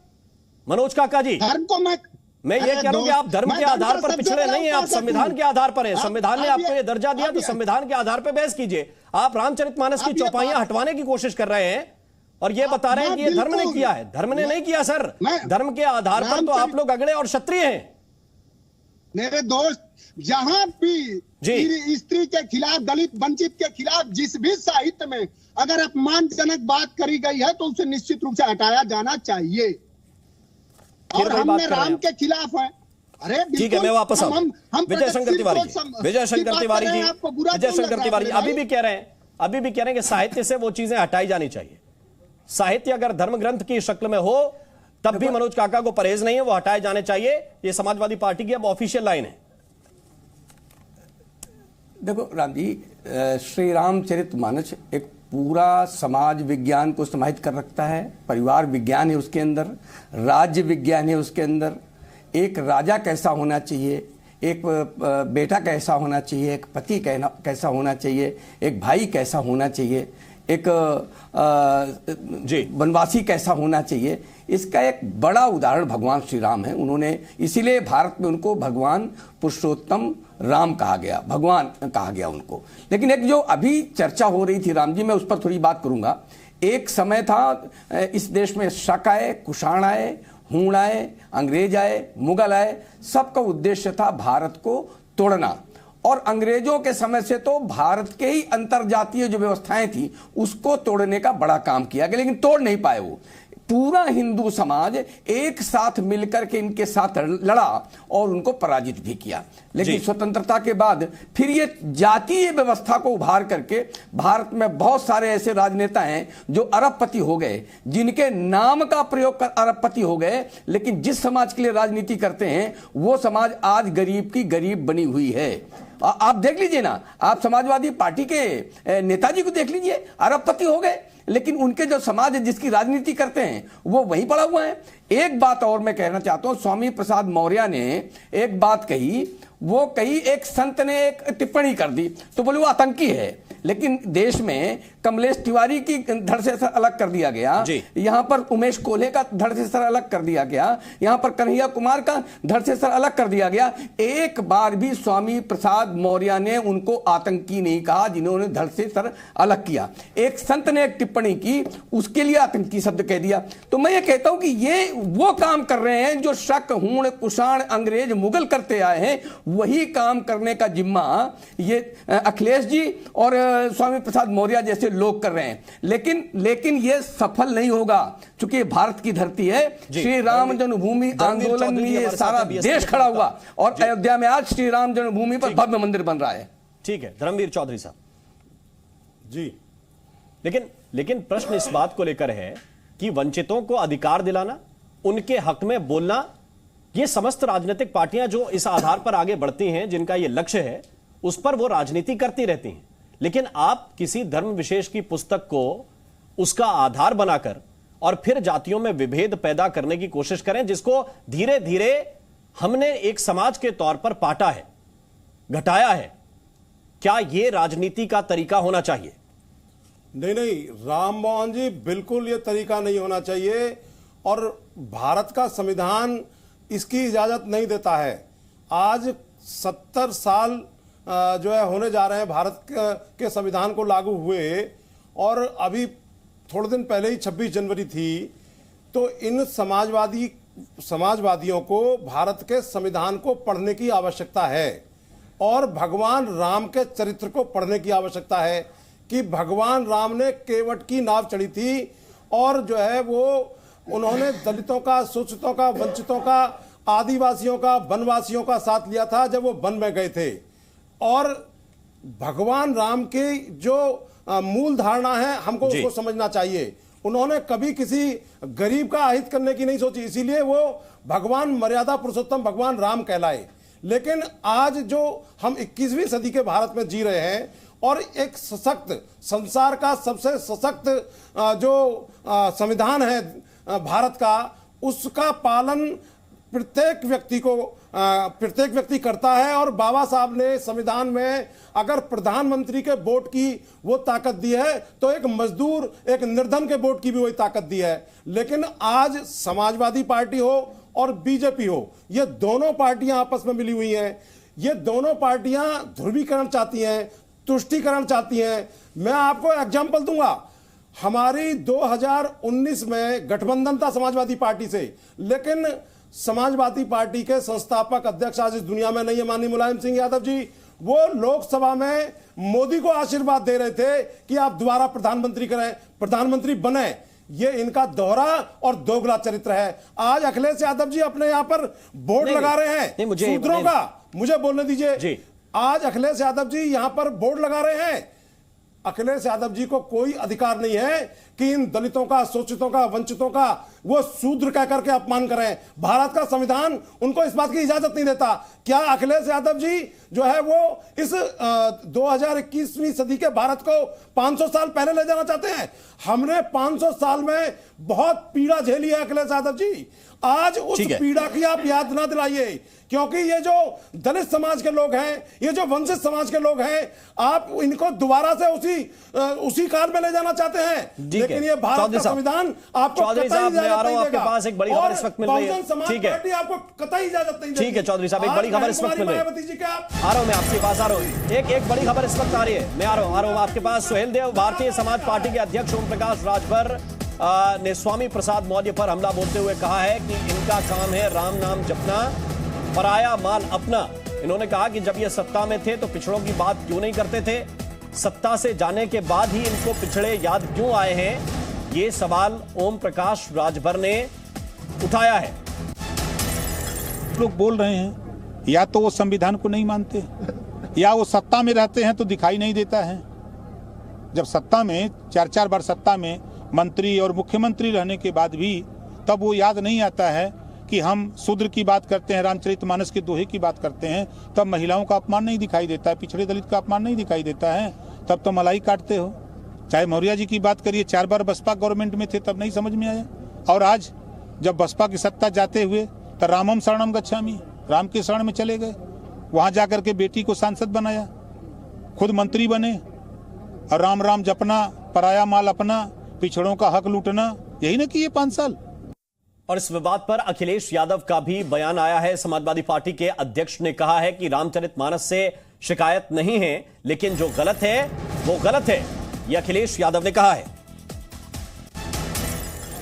मनोज काका जी। धर्म को मैं ये कह रहा हूं कि आप धर्म के आधार पर पिछड़े नहीं हैं, आप संविधान के आधार पर हैं। संविधान ने आपको ये दर्जा दिया, तो संविधान के आधार पर बहस कीजिए। आप रामचरितमानस की चौपाइयां हटवाने की कोशिश कर रहे हैं और ये बता रहे हैं कि ये धर्म ने किया है। धर्म ने नहीं किया सर। धर्म के आधार पर तो आप लोग अगड़े और क्षत्रिय हैं। मेरे दोस्त, जहां भी स्त्री के खिलाफ, दलित वंचित के खिलाफ जिस भी साहित्य में अगर अपमानजनक बात करी गई है तो उसे निश्चित रूप से हटाया जाना चाहिए। और हमने राम के खिलाफ है। अरे ठीक है, मैं वापस आऊं। विजय शंकर तिवारी जी, विजय शंकर तिवारी अभी भी कह रहे हैं कि साहित्य से वो चीजें हटाई जानी चाहिए। साहित्य अगर धर्म ग्रंथ की शक्ल में हो तब भी मनोज काका को परहेज नहीं है, वो हटाए जाने चाहिए। ये समाजवादी पार्टी की अब ऑफिशियल लाइन है। देखो राम जी, श्री रामचरितमानस एक पूरा समाज विज्ञान को समाहित कर रखता है। परिवार विज्ञान है उसके अंदर, राज्य विज्ञान है उसके अंदर। एक राजा कैसा होना चाहिए, एक बेटा कैसा होना चाहिए, एक पति कैसा होना चाहिए, एक भाई कैसा होना चाहिए, एक वनवासी कैसा होना चाहिए, इसका एक बड़ा उदाहरण भगवान श्री राम है। उन्होंने इसीलिए भारत में उनको भगवान पुरुषोत्तम राम कहा गया, भगवान कहा गया उनको। लेकिन एक जो अभी चर्चा हो रही थी राम जी, मैं उस पर थोड़ी बात करूंगा। एक समय था इस देश में शक आए, कुषाण आए, हूण आए, अंग्रेज आए, मुगल आए, सबका उद्देश्य था भारत को तोड़ना। और अंग्रेजों के समय से तो भारत के ही अंतरजातीय जो व्यवस्थाएं थी उसको तोड़ने का बड़ा काम किया गया, लेकिन तोड़ नहीं पाए वो। पूरा हिंदू समाज एक साथ मिलकर के इनके साथ लड़ा और उनको पराजित भी किया। लेकिन स्वतंत्रता के बाद फिर ये जातीय व्यवस्था को उभार करके भारत में बहुत सारे ऐसे राजनेता हैं जो अरबपति हो गए, जिनके नाम का प्रयोग कर अरबपति हो गए, लेकिन जिस समाज के लिए राजनीति करते हैं वो समाज आज गरीब की गरीब बनी हुई है। आप देख लीजिए ना, आप समाजवादी पार्टी के नेताजी को देख लीजिए, अरबपति हो गए, लेकिन उनके जो समाज है जिसकी राजनीति करते हैं वो वहीं पड़ा हुआ है। एक बात और मैं कहना चाहता हूं, स्वामी प्रसाद मौर्य ने एक बात कही, वो कही एक संत ने एक टिप्पणी कर दी तो बोले वो आतंकी है। लेकिन देश में कमलेश तिवारी की धड़ से सर अलग कर दिया गया, यहां पर उमेश कोल्हे का धड़ से सर अलग कर दिया गया, यहां पर कन्हैया कुमार का धड़ से सर अलग कर दिया गया। एक बार भी स्वामी प्रसाद मौर्य ने उनको आतंकी नहीं कहा जिन्होंने धड़ से सर अलग किया। एक संत ने एक टिप्पणी की, उसके लिए आतंकी शब्द कह दिया। तो मैं ये कहता हूं कि ये वो काम कर रहे हैं जो शक, हूण, कुषाण, अंग्रेज, मुगल करते आए हैं। वही काम करने का जिम्मा ये अखिलेश जी और स्वामी प्रसाद मौर्य जैसे लोग कर रहे हैं, लेकिन ये सफल नहीं होगा, क्योंकि ये भारत की धरती है। श्री राम जन्मभूमि आंदोलन में ये सारा देश खड़ा हुआ और अयोध्या में आज श्री राम जन्मभूमि पर भव्य मंदिर बन रहा है। ठीक है, धर्मवीर चौधरी साहब जी। लेकिन प्रश्न इस बात को लेकर है कि वंचितों को अधिकार दिलाना, उनके हक में बोलना, ये समस्त राजनीतिक पार्टियां जो इस आधार पर आगे बढ़ती हैं, जिनका ये लक्ष्य है, उस पर वो राजनीति करती रहती हैं। लेकिन आप किसी धर्म विशेष की पुस्तक को उसका आधार बनाकर और फिर जातियों में विभेद पैदा करने की कोशिश करें, जिसको धीरे धीरे हमने एक समाज के तौर पर पाटा है, घटाया है, क्या यह राजनीति का तरीका होना चाहिए? नहीं, राम मोहन जी, बिल्कुल ये तरीका नहीं होना चाहिए और भारत का संविधान इसकी इजाजत नहीं देता है। आज 70 साल जो है होने जा रहे हैं भारत के संविधान को लागू हुए, और अभी थोड़े दिन पहले ही 26 जनवरी थी। तो इन समाजवादियों को भारत के संविधान को पढ़ने की आवश्यकता है और भगवान राम के चरित्र को पढ़ने की आवश्यकता है कि भगवान राम ने केवट की नाव चढ़ी थी और जो है वो उन्होंने दलितों का, शोषितों का, वंचितों का, आदिवासियों का, वनवासियों का साथ लिया था जब वो वन में गए थे। और भगवान राम की जो मूल धारणा है हमको उसको समझना चाहिए। उन्होंने कभी किसी गरीब का अहित करने की नहीं सोची, इसीलिए वो भगवान मर्यादा पुरुषोत्तम भगवान राम कहलाए। लेकिन आज जो हम 21वीं सदी के भारत में जी रहे हैं और एक सशक्त, संसार का सबसे सशक्त जो संविधान है भारत का, उसका पालन प्रत्येक व्यक्ति करता है। और बाबा साहब ने संविधान में अगर प्रधानमंत्री के वोट की वो ताकत दी है तो एक मजदूर, एक निर्धन के वोट की भी वही ताकत दी है। लेकिन आज समाजवादी पार्टी हो और बीजेपी हो, ये दोनों पार्टियां आपस में मिली हुई हैं। ये दोनों पार्टियां ध्रुवीकरण चाहती हैं, तुष्टीकरण चाहती हैं। मैं आपको एग्जाम्पल दूंगा, हमारी 2019 में गठबंधन था समाजवादी पार्टी से, लेकिन समाजवादी पार्टी के संस्थापक अध्यक्ष आज इस दुनिया में नहीं है, माननीय मुलायम सिंह यादव जी, वो लोकसभा में मोदी को आशीर्वाद दे रहे थे कि आप दोबारा प्रधानमंत्री करें, प्रधानमंत्री बने। ये इनका दोहरा और दोगला चरित्र है। आज अखिलेश यादव जी अपने यहां पर बोर्ड लगा रहे हैं शूद्रों का, मुझे बोलने दीजिए। आज अखिलेश यादव जी यहां पर बोर्ड लगा रहे हैं। अखिलेश यादव जी को कोई अधिकार नहीं है कि इन दलितों का, शोषितों का, वंचितों का वो शूद्र कह करके अपमान करें। भारत का संविधान उनको इस बात की इजाजत नहीं देता। क्या अखिलेश यादव जी जो है वो इस 2021वीं सदी के भारत को 500 साल पहले ले जाना चाहते हैं? हमने 500 साल में बहुत पीड़ा झेली है अखिलेश यादव जी। आज उस पीड़ा की आप याद ना दिलाइए, क्योंकि ये जो दलित समाज के लोग हैं, ये जो वंचित समाज के लोग हैं, आप इनको दोबारा से उसी काल में ले जाना चाहते हैं। लेकिन ये भारत का संविधान आपको कतई इजाजत नहीं देगा। आपके पास एक बड़ी खबर इस वक्त मिल रही है। ठीक है, आपको कतई इजाजत नहीं देगी। ठीक है चौधरी साहब, एक बड़ी खबर इस वक्त मिल रही है। आ रहा हूं मैं आपके पास, आ रहा हूं। एक बड़ी खबर इस वक्त आ रही है, मैं आ रहा हूं आपके पास। सुहेल देव, भारतीय समाज पार्टी के अध्यक्ष ओम प्रकाश राजभर ने स्वामी प्रसाद मौर्य पर हमला बोलते हुए कहा है कि इनका काम है राम नाम जपना, पराया माल अपना। इन्होंने कहा कि जब ये सत्ता में थे तो पिछड़ों की बात क्यों नहीं करते थे, सत्ता से जाने के बाद ही इनको पिछड़े याद क्यों आए हैं, ये सवाल ओम प्रकाश राजभर ने उठाया है। लोग बोल रहे हैं या तो वो संविधान को नहीं मानते या वो सत्ता में रहते हैं तो दिखाई नहीं देता है। जब सत्ता में 4-4 बार सत्ता में मंत्री और मुख्यमंत्री रहने के बाद भी तब वो याद नहीं आता है कि हम शूद्र की बात करते हैं, रामचरितमानस के दोहे की बात करते हैं, तब महिलाओं का अपमान नहीं दिखाई देता है, पिछड़े दलित का अपमान नहीं दिखाई देता है, तब तो मलाई काटते हो। चाहे मौर्य जी की बात करिए, 4 बार बसपा गवर्नमेंट में थे तब नहीं समझ में आया, और आज जब बसपा की सत्ता जाते हुए तो रामम शरणम गच्छामि, राम के शरण में चले गए, वहां जाकर के बेटी को सांसद बनाया, खुद मंत्री बने, और राम राम जपना, पराया माल अपना, पिछड़ों का हक लूटना, यही ना किए 5 साल। और इस विवाद पर अखिलेश यादव का भी बयान आया है। समाजवादी पार्टी के अध्यक्ष ने कहा है कि रामचरितमानस से शिकायत नहीं है, लेकिन जो गलत है वो गलत है, यह अखिलेश यादव ने कहा है।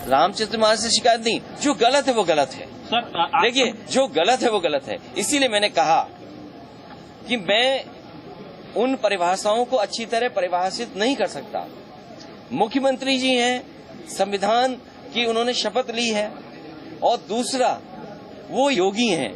रामचरितमानस से शिकायत नहीं, जो गलत है वो गलत है। देखिए, जो गलत है वो गलत है। इसीलिए मैंने कहा कि मैं उन परिभाषाओं को अच्छी तरह परिभाषित नहीं कर सकता, मुख्यमंत्री जी हैं, संविधान की उन्होंने शपथ ली है, और दूसरा वो योगी हैं।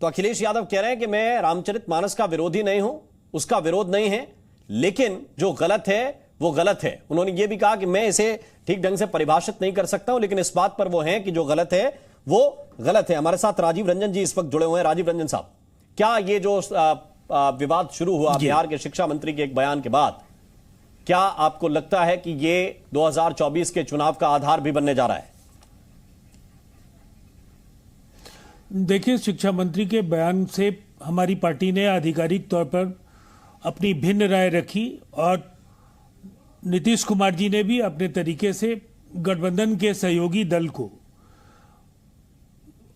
तो अखिलेश यादव कह रहे हैं कि मैं रामचरितमानस का विरोधी नहीं हूं, उसका विरोध नहीं है, लेकिन जो गलत है वो गलत है। उन्होंने ये भी कहा कि मैं इसे ठीक ढंग से परिभाषित नहीं कर सकता हूं, लेकिन इस बात पर वो हैं कि जो गलत है वो गलत है। हमारे साथ राजीव रंजन जी इस वक्त जुड़े हुए हैं। राजीव रंजन साहब, क्या ये जो विवाद शुरू हुआ बिहार के शिक्षा मंत्री के एक बयान के बाद, क्या आपको लगता है कि ये 2024 के चुनाव का आधार भी बनने जा रहा है? देखिए, शिक्षा मंत्री के बयान से हमारी पार्टी ने आधिकारिक तौर पर अपनी भिन्न राय रखी, और नीतीश कुमार जी ने भी अपने तरीके से गठबंधन के सहयोगी दल को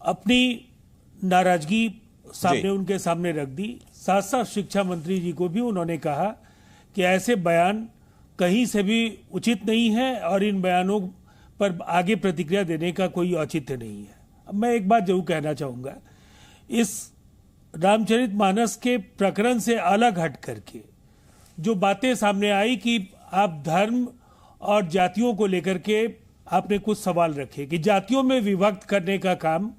अपनी नाराजगी सामने उनके सामने रख दी। साथ साथ शिक्षा मंत्री जी को भी उन्होंने कहा कि ऐसे बयान कहीं से भी उचित नहीं है और इन बयानों पर आगे प्रतिक्रिया देने का कोई औचित्य नहीं है। अब मैं एक बात जरूर कहना चाहूँगा, इस रामचरितमानस के प्रकरण से अलग हट करके जो बातें सामने आई कि आप धर्म और जातियों को लेकर के आपने कुछ सवाल रखे कि जातियों में विभक्त करने का काम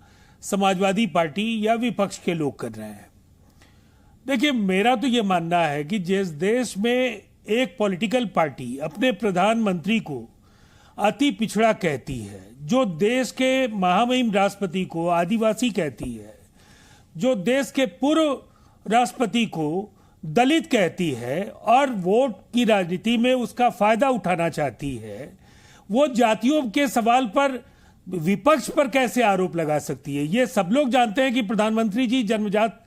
समाजवादी पार्टी या विपक्ष के लोग कर रहे हैं। देखिए, मेरा तो ये मानना है कि जिस देश में एक पॉलिटिकल पार्टी अपने प्रधानमंत्री को अति पिछड़ा कहती है, जो देश के महामहिम राष्ट्रपति को आदिवासी कहती है, जो देश के पूर्व राष्ट्रपति को दलित कहती है और वोट की राजनीति में उसका फायदा उठाना चाहती है, वो जातियों के सवाल पर विपक्ष पर कैसे आरोप लगा सकती है? ये सब लोग जानते हैं कि प्रधानमंत्री जी जन्मजात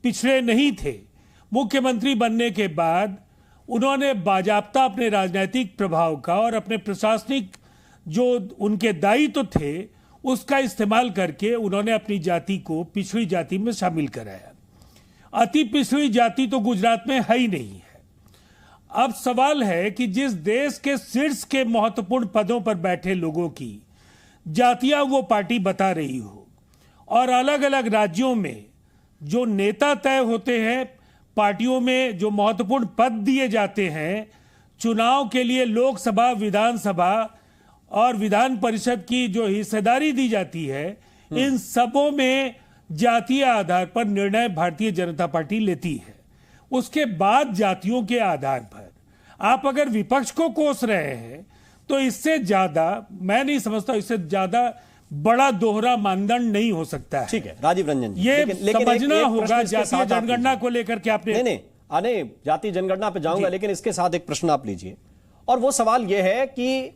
पिछड़े नहीं थे। मुख्यमंत्री बनने के बाद उन्होंने बाजाप्ता अपने राजनीतिक प्रभाव का और अपने प्रशासनिक जो उनके दायित्व थे उसका इस्तेमाल करके उन्होंने अपनी जाति को पिछड़ी जाति में शामिल कराया। अति पिछड़ी जाति तो गुजरात में है ही नहीं है। अब सवाल है कि जिस देश के शीर्ष के महत्वपूर्ण पदों पर बैठे लोगों की जातियां वो पार्टी बता रही हो, और अलग अलग राज्यों में जो नेता तय होते हैं, पार्टियों में जो महत्वपूर्ण पद दिए जाते हैं, चुनाव के लिए लोकसभा, विधानसभा और विधान परिषद की जो हिस्सेदारी दी जाती है, इन सबों में जातीय आधार पर निर्णय भारतीय जनता पार्टी लेती है। उसके बाद जातियों के आधार पर आप अगर विपक्ष को कोस रहे हैं तो इससे ज्यादा मैं नहीं समझता, इससे ज्यादा बड़ा दोहरा मानदंड नहीं हो सकता है। ठीक है राजीव रंजन जी, ये लेकिन समझना होगा जातीय जनगणना को लेकर के आपने नहीं जातीय जनगणना पे जाऊंगा, लेकिन इसके साथ एक प्रश्न आप लीजिए, और वो सवाल यह है कि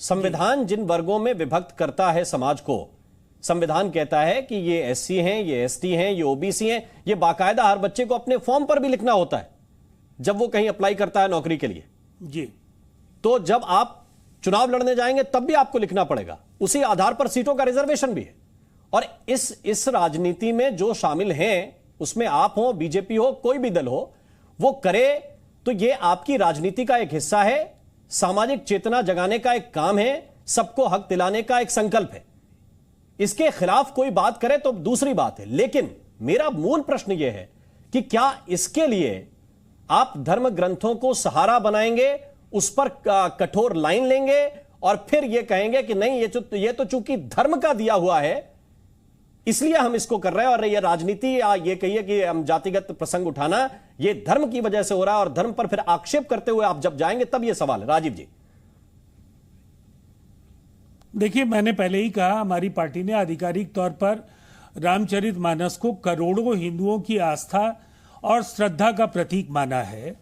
संविधान जिन वर्गों में विभक्त करता है समाज को, संविधान कहता है कि ये एससी हैं, ये एसटी हैं, ये ओबीसी हैं, ये बाकायदा हर बच्चे को अपने फॉर्म पर भी लिखना होता है जब वो कहीं अप्लाई करता है नौकरी के लिए जी। तो जब आप चुनाव लड़ने जाएंगे तब भी आपको लिखना पड़ेगा, उसी आधार पर सीटों का रिजर्वेशन भी है। और इस राजनीति में जो शामिल हैं, उसमें आप हो, बीजेपी हो, कोई भी दल हो, वो करे तो ये आपकी राजनीति का एक हिस्सा है, सामाजिक चेतना जगाने का एक काम है, सबको हक दिलाने का एक संकल्प है। इसके खिलाफ कोई बात करे तो दूसरी बात है, लेकिन मेरा मूल प्रश्न यह है कि क्या इसके लिए आप धर्म ग्रंथों को सहारा बनाएंगे, उस पर कठोर लाइन लेंगे और फिर यह कहेंगे कि नहीं ये तो चूंकि धर्म का दिया हुआ है इसलिए हम इसको कर रहे हैं, और ये राजनीति या ये कहिए कि हम जातिगत प्रसंग उठाना ये धर्म की वजह से हो रहा है, और धर्म पर फिर आक्षेप करते हुए आप जब जाएंगे तब ये सवाल है। राजीव जी, देखिए, मैंने पहले ही कहा, हमारी पार्टी ने आधिकारिक तौर पर रामचरितमानस को करोड़ों हिंदुओं की आस्था और श्रद्धा का प्रतीक माना है।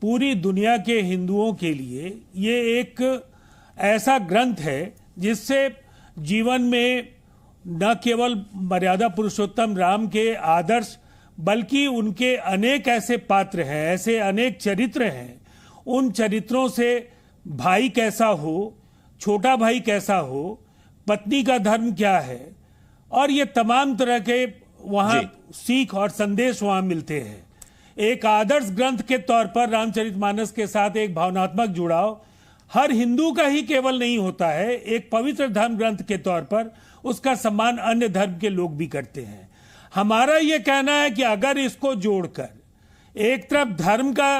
पूरी दुनिया के हिंदुओं के लिए ये एक ऐसा ग्रंथ है जिससे जीवन में न केवल मर्यादा पुरुषोत्तम राम के आदर्श, बल्कि उनके अनेक ऐसे पात्र हैं, ऐसे अनेक चरित्र हैं, उन चरित्रों से भाई कैसा हो, छोटा भाई कैसा हो, पत्नी का धर्म क्या है, और ये तमाम तरह के वहाँ सीख और संदेश वहाँ मिलते हैं। एक आदर्श ग्रंथ के तौर पर रामचरितमानस के साथ एक भावनात्मक जुड़ाव हर हिंदू का ही केवल नहीं होता है, एक पवित्र धर्म ग्रंथ के तौर पर उसका सम्मान अन्य धर्म के लोग भी करते हैं। हमारा यह कहना है कि अगर इसको जोड़कर एक तरफ धर्म का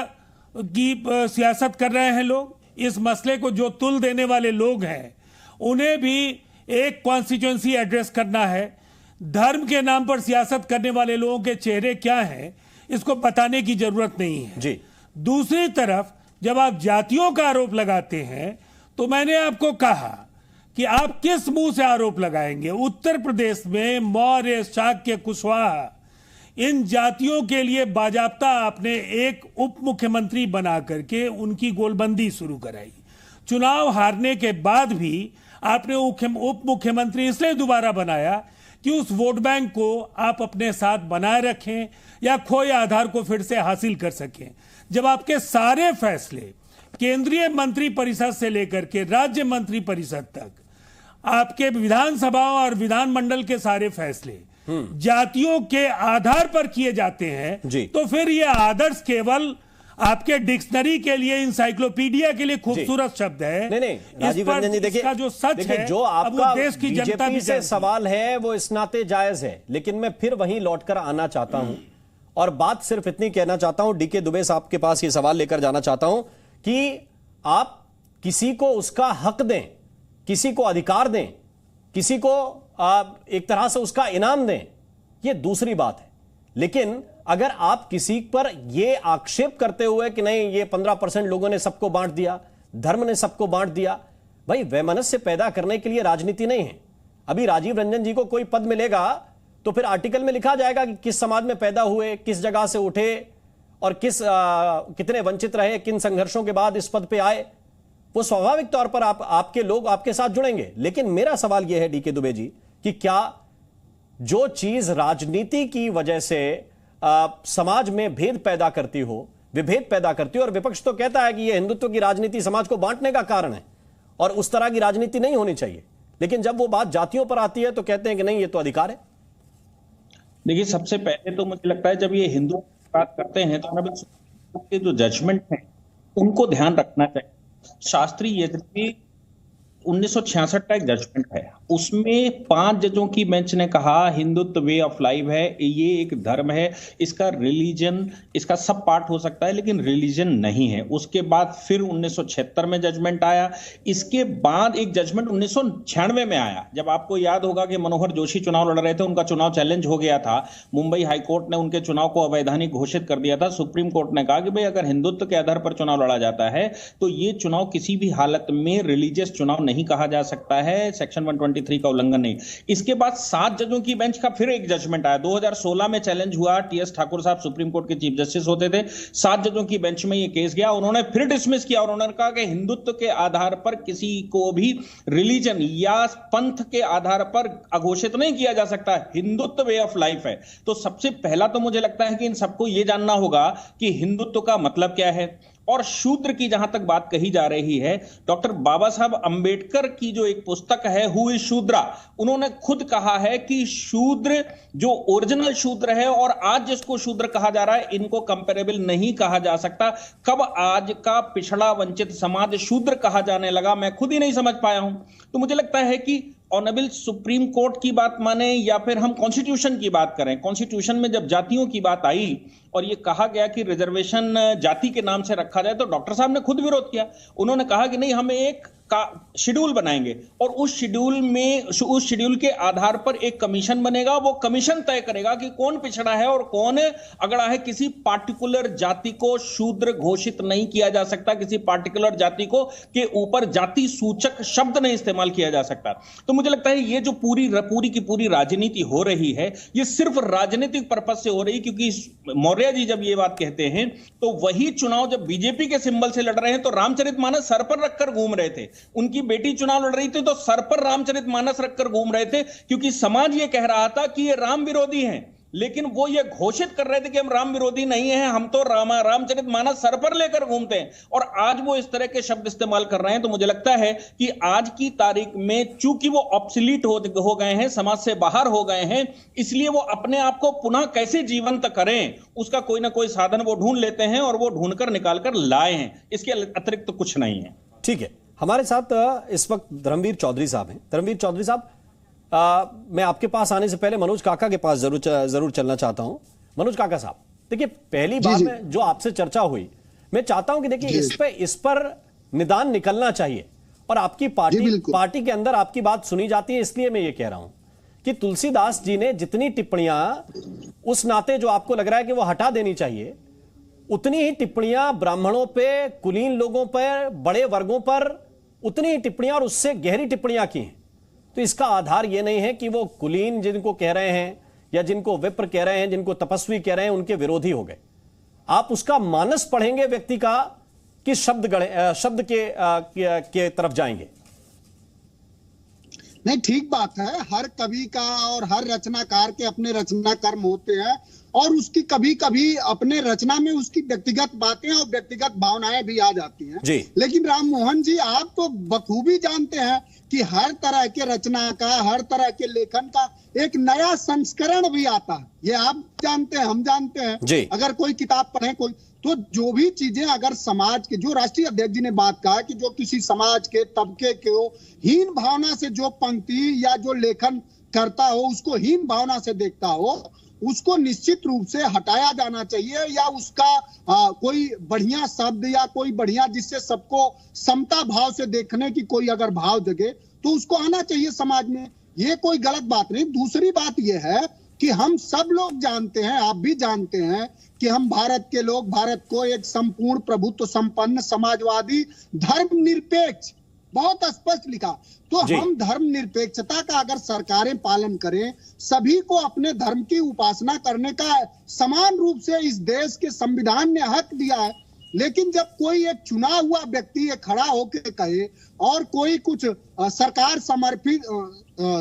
की सियासत कर रहे हैं लोग, इस मसले को जो तुल देने वाले लोग हैं उन्हें भी एक कॉन्स्टिट्यूएंसी एड्रेस करना है। धर्म के नाम पर सियासत करने वाले लोगों के चेहरे क्या हैं इसको बताने की जरूरत नहीं है जी। दूसरी तरफ जब आप जातियों का आरोप लगाते हैं तो मैंने आपको कहा कि आप किस मुंह से आरोप लगाएंगे। उत्तर प्रदेश में मौर्य, शाक्य, कुशवाहा इन जातियों के लिए बाजाप्ता आपने एक उप मुख्यमंत्री बना करके उनकी गोलबंदी शुरू कराई। चुनाव हारने के बाद भी आपने उप मुख्यमंत्री इसलिए दोबारा बनाया कि उस वोट बैंक को आप अपने साथ बनाए रखें या खोए आधार को फिर से हासिल कर सकें। जब आपके सारे फैसले केंद्रीय मंत्री परिषद से लेकर के राज्य मंत्री परिषद तक, आपके विधानसभा और विधानमंडल के सारे फैसले जातियों के आधार पर किए जाते हैं तो फिर ये आदर्श केवल आपके डिक्शनरी के लिए, इंसाइक्लोपीडिया के लिए खूबसूरत शब्द है। नहीं, राजीव रंजन जी, देखिए जो सच है जो आपका देश की जनता भी से सवाल है वो इस नाते जायज है, लेकिन मैं फिर वहीं लौटकर आना चाहता हूं और बात सिर्फ इतनी कहना चाहता हूं, डीके दुबे साहब के पास ये सवाल लेकर जाना चाहता हूं कि आप किसी को उसका हक दें, किसी को अधिकार दें, किसी को एक तरह से उसका इनाम दें, यह दूसरी बात है। लेकिन अगर आप किसी पर यह आक्षेप करते हुए कि नहीं ये 15% लोगों ने सबको बांट दिया, धर्म ने सबको बांट दिया, भाई वैमनस्य पैदा करने के लिए राजनीति नहीं है। अभी राजीव रंजन जी को कोई पद मिलेगा तो फिर आर्टिकल में लिखा जाएगा कि किस समाज में पैदा हुए, किस जगह से उठे और कितने वंचित रहे, किन संघर्षों के बाद इस पद पे आए। वो स्वाभाविक तौर पर आपके लोग आपके साथ जुड़ेंगे। लेकिन मेरा सवाल यह है डीके दुबे जी कि क्या जो चीज राजनीति की वजह से समाज में भेद पैदा करती हो, विभेद पैदा करती हो, और विपक्ष तो कहता है कि यह हिंदुत्व की राजनीति समाज को बांटने का कारण है और उस तरह की राजनीति नहीं होनी चाहिए, लेकिन जब वो बात जातियों पर आती है तो कहते हैं कि नहीं ये तो अधिकार है। देखिए, सबसे पहले तो मुझे लगता है जब ये हिंदू बात करते हैं तो के जो जजमेंट हैं उनको ध्यान रखना चाहिए। शास्त्री यद्यपि 1966 का एक जजमेंट है, उसमें 5 जजों की बेंच ने कहा हिंदुत्व वे ऑफ लाइफ है, ये एक धर्म है, इसका रिलीजन, इसका सब पार्ट हो सकता है लेकिन रिलीजन नहीं है। उसके बाद फिर 1976 में जजमेंट आया। इसके बाद एक जजमेंट 1996 में आया, जब आपको याद होगा कि मनोहर जोशी चुनाव लड़ रहे थे, उनका चुनाव चैलेंज हो गया था। मुंबई हाईकोर्ट ने उनके चुनाव को अवैधानिक घोषित कर दिया था। सुप्रीम कोर्ट ने कहा कि भाई अगर हिंदुत्व के आधार पर चुनाव लड़ा जाता है तो ये चुनाव किसी भी हालत में रिलीजियस चुनाव नहीं कहा जा सकता है, सेक्शन 123 का उल्लंघन नहीं। इसके बाद 7 जजों की बेंच का फिर एक जजमेंट आया, 2016 में चैलेंज हुआ। टीएस ठाकुर साहब सुप्रीम कोर्ट के चीफ जस्टिस होते थे। 7 जजों की बेंच में यह केस गया, उन्होंने फिर डिसमिस किया और उन्होंने कहा कि हिंदुत्व के आधार पर किसी को भी रिलीजन या पंथ के आधार पर अघोषित नहीं किया जा सकता, हिंदुत्व वे ऑफ लाइफ है। तो सबसे पहला तो मुझे लगता है कि इन सबको यह जानना होगा कि हिंदुत्व का मतलब क्या है। और शूद्र की जहां तक बात कही जा रही है, डॉक्टर बाबा साहब अंबेडकर की जो एक पुस्तक है हु इज शूद्रा, उन्होंने खुद कहा है कि शूद्र जो ओरिजिनल शूद्र है और आज जिसको शूद्र कहा जा रहा है, इनको कंपेरेबल नहीं कहा जा सकता। कब आज का पिछड़ा वंचित समाज शूद्र कहा जाने लगा, मैं खुद ही नहीं समझ पाया हूं। तो मुझे लगता है कि ऑनरेबल सुप्रीम कोर्ट की बात माने या फिर हम कॉन्स्टिट्यूशन की बात करें, कॉन्स्टिट्यूशन में जब जातियों की बात आई और ये कहा गया कि रिजर्वेशन जाति के नाम से रखा जाए, तो डॉक्टर साहब ने खुद विरोध किया। उन्होंने कहा कि नहीं, हम एक का शेड्यूल बनाएंगे और उस शेड्यूल के आधार पर एक कमीशन बनेगा। वो कमीशन तय करेगा कि कौन पिछड़ा है और कौन अगड़ा है। किसी पार्टिकुलर जाति को शूद्र घोषित नहीं किया जा सकता, किसी पार्टिकुलर जाति को के ऊपर जाति सूचक शब्द नहीं इस्तेमाल किया जा सकता। तो मुझे लगता है ये जो पूरी की पूरी राजनीति हो रही है, ये सिर्फ राजनीतिक पर्पज से हो रही, क्योंकि मौर्य जी जब ये बात कहते हैं तो वही चुनाव जब बीजेपी के सिंबल से लड़ रहे हैं तो रामचरितमानस सर पर रखकर घूम रहे थे। उनकी बेटी चुनाव लड़ रही थी तो सर पर रामचरितमानस रखकर घूम रहे थे, क्योंकि समाज ये कह रहा था कि ये राम विरोधी हैं, लेकिन वो ये घोषित कर रहे थे कि हम राम विरोधी नहीं हैं, हम तो रामचरितमानस सर पर लेकर घूमते हैं। और आज वो इस तरह के शब्द इस्तेमाल कर रहे हैं। तो मुझे लगता है कि आज की तारीख में चूंकि वो ऑब्सोलीट हो गए हैं, समाज से बाहर हो गए हैं, इसलिए वो अपने आप को पुनः कैसे जीवंत करें उसका कोई ना कोई साधन वो ढूंढ लेते हैं और वो ढूंढकर निकाल कर लाए हैं। इसके अतिरिक्त तो कुछ नहीं है। ठीक है, हमारे साथ इस वक्त धर्मवीर चौधरी साहब हैं। धर्मवीर चौधरी साहब, मैं आपके पास आने से पहले मनोज काका के पास जरूर चलना चाहता हूं। मनोज काका साहब, देखिए पहली बार में जो आपसे चर्चा हुई, मैं चाहता हूं कि देखिए इस पर निदान निकलना चाहिए, और आपकी पार्टी के अंदर आपकी बात सुनी जाती है। इसलिए मैं ये कह रहा हूं कि तुलसीदास जी ने जितनी टिप्पणियां उस नाते जो आपको लग रहा है कि वो हटा देनी चाहिए, उतनी ही टिप्पणियां ब्राह्मणों पे, कुलीन लोगों पर, बड़े वर्गों पर उतनी ही टिप्पणियां और उससे गहरी टिप्पणियां की हैं। तो इसका आधार यह नहीं है कि वो कुलीन जिनको कह रहे हैं या जिनको विप्र कह रहे हैं, जिनको तपस्वी कह रहे हैं, उनके विरोधी हो गए। आप उसका मानस पढ़ेंगे व्यक्ति का कि शब्द के तरफ जाएंगे। नहीं, ठीक बात है। हर कवि का और हर रचनाकार के अपने रचना कर्म होते हैं, और उसकी कभी कभी अपने रचना में उसकी व्यक्तिगत बातें और व्यक्तिगत भावनाएं भी आ जाती हैं। लेकिन राम मोहन जी, आप तो बखूबी जानते हैं कि हर तरह के रचना का, हर तरह के लेखन का एक नया संस्करण भी आता है। ये आप जानते हैं, हम जानते हैं। अगर कोई किताब पढ़े कोई, तो जो भी चीजें अगर समाज के, जो राष्ट्रीय अध्यक्ष जी ने बात कहा कि जो किसी समाज के तबके को हीन भावना से जो पंक्ति या जो लेखन करता हो, उसको हीन भावना से देखता हो, उसको निश्चित रूप से हटाया जाना चाहिए, या उसका कोई बढ़िया शब्द या कोई बढ़िया जिससे सबको समता भाव से देखने की कोई अगर भाव जगे तो उसको आना चाहिए समाज में। ये कोई गलत बात नहीं। दूसरी बात यह है कि हम सब लोग जानते हैं, आप भी जानते हैं कि हम भारत के लोग भारत को एक संपूर्ण प्रभुत्व संपन्न समाजवादी धर्मनिरपेक्ष, बहुत स्पष्ट लिखा, तो हम धर्मनिरपेक्षता का अगर सरकारें पालन करें, सभी को अपने धर्म की उपासना करने का समान रूप से इस देश के संविधान ने हक दिया है। लेकिन जब कोई एक चुना हुआ व्यक्ति खड़ा होकर कहे और कोई कुछ सरकार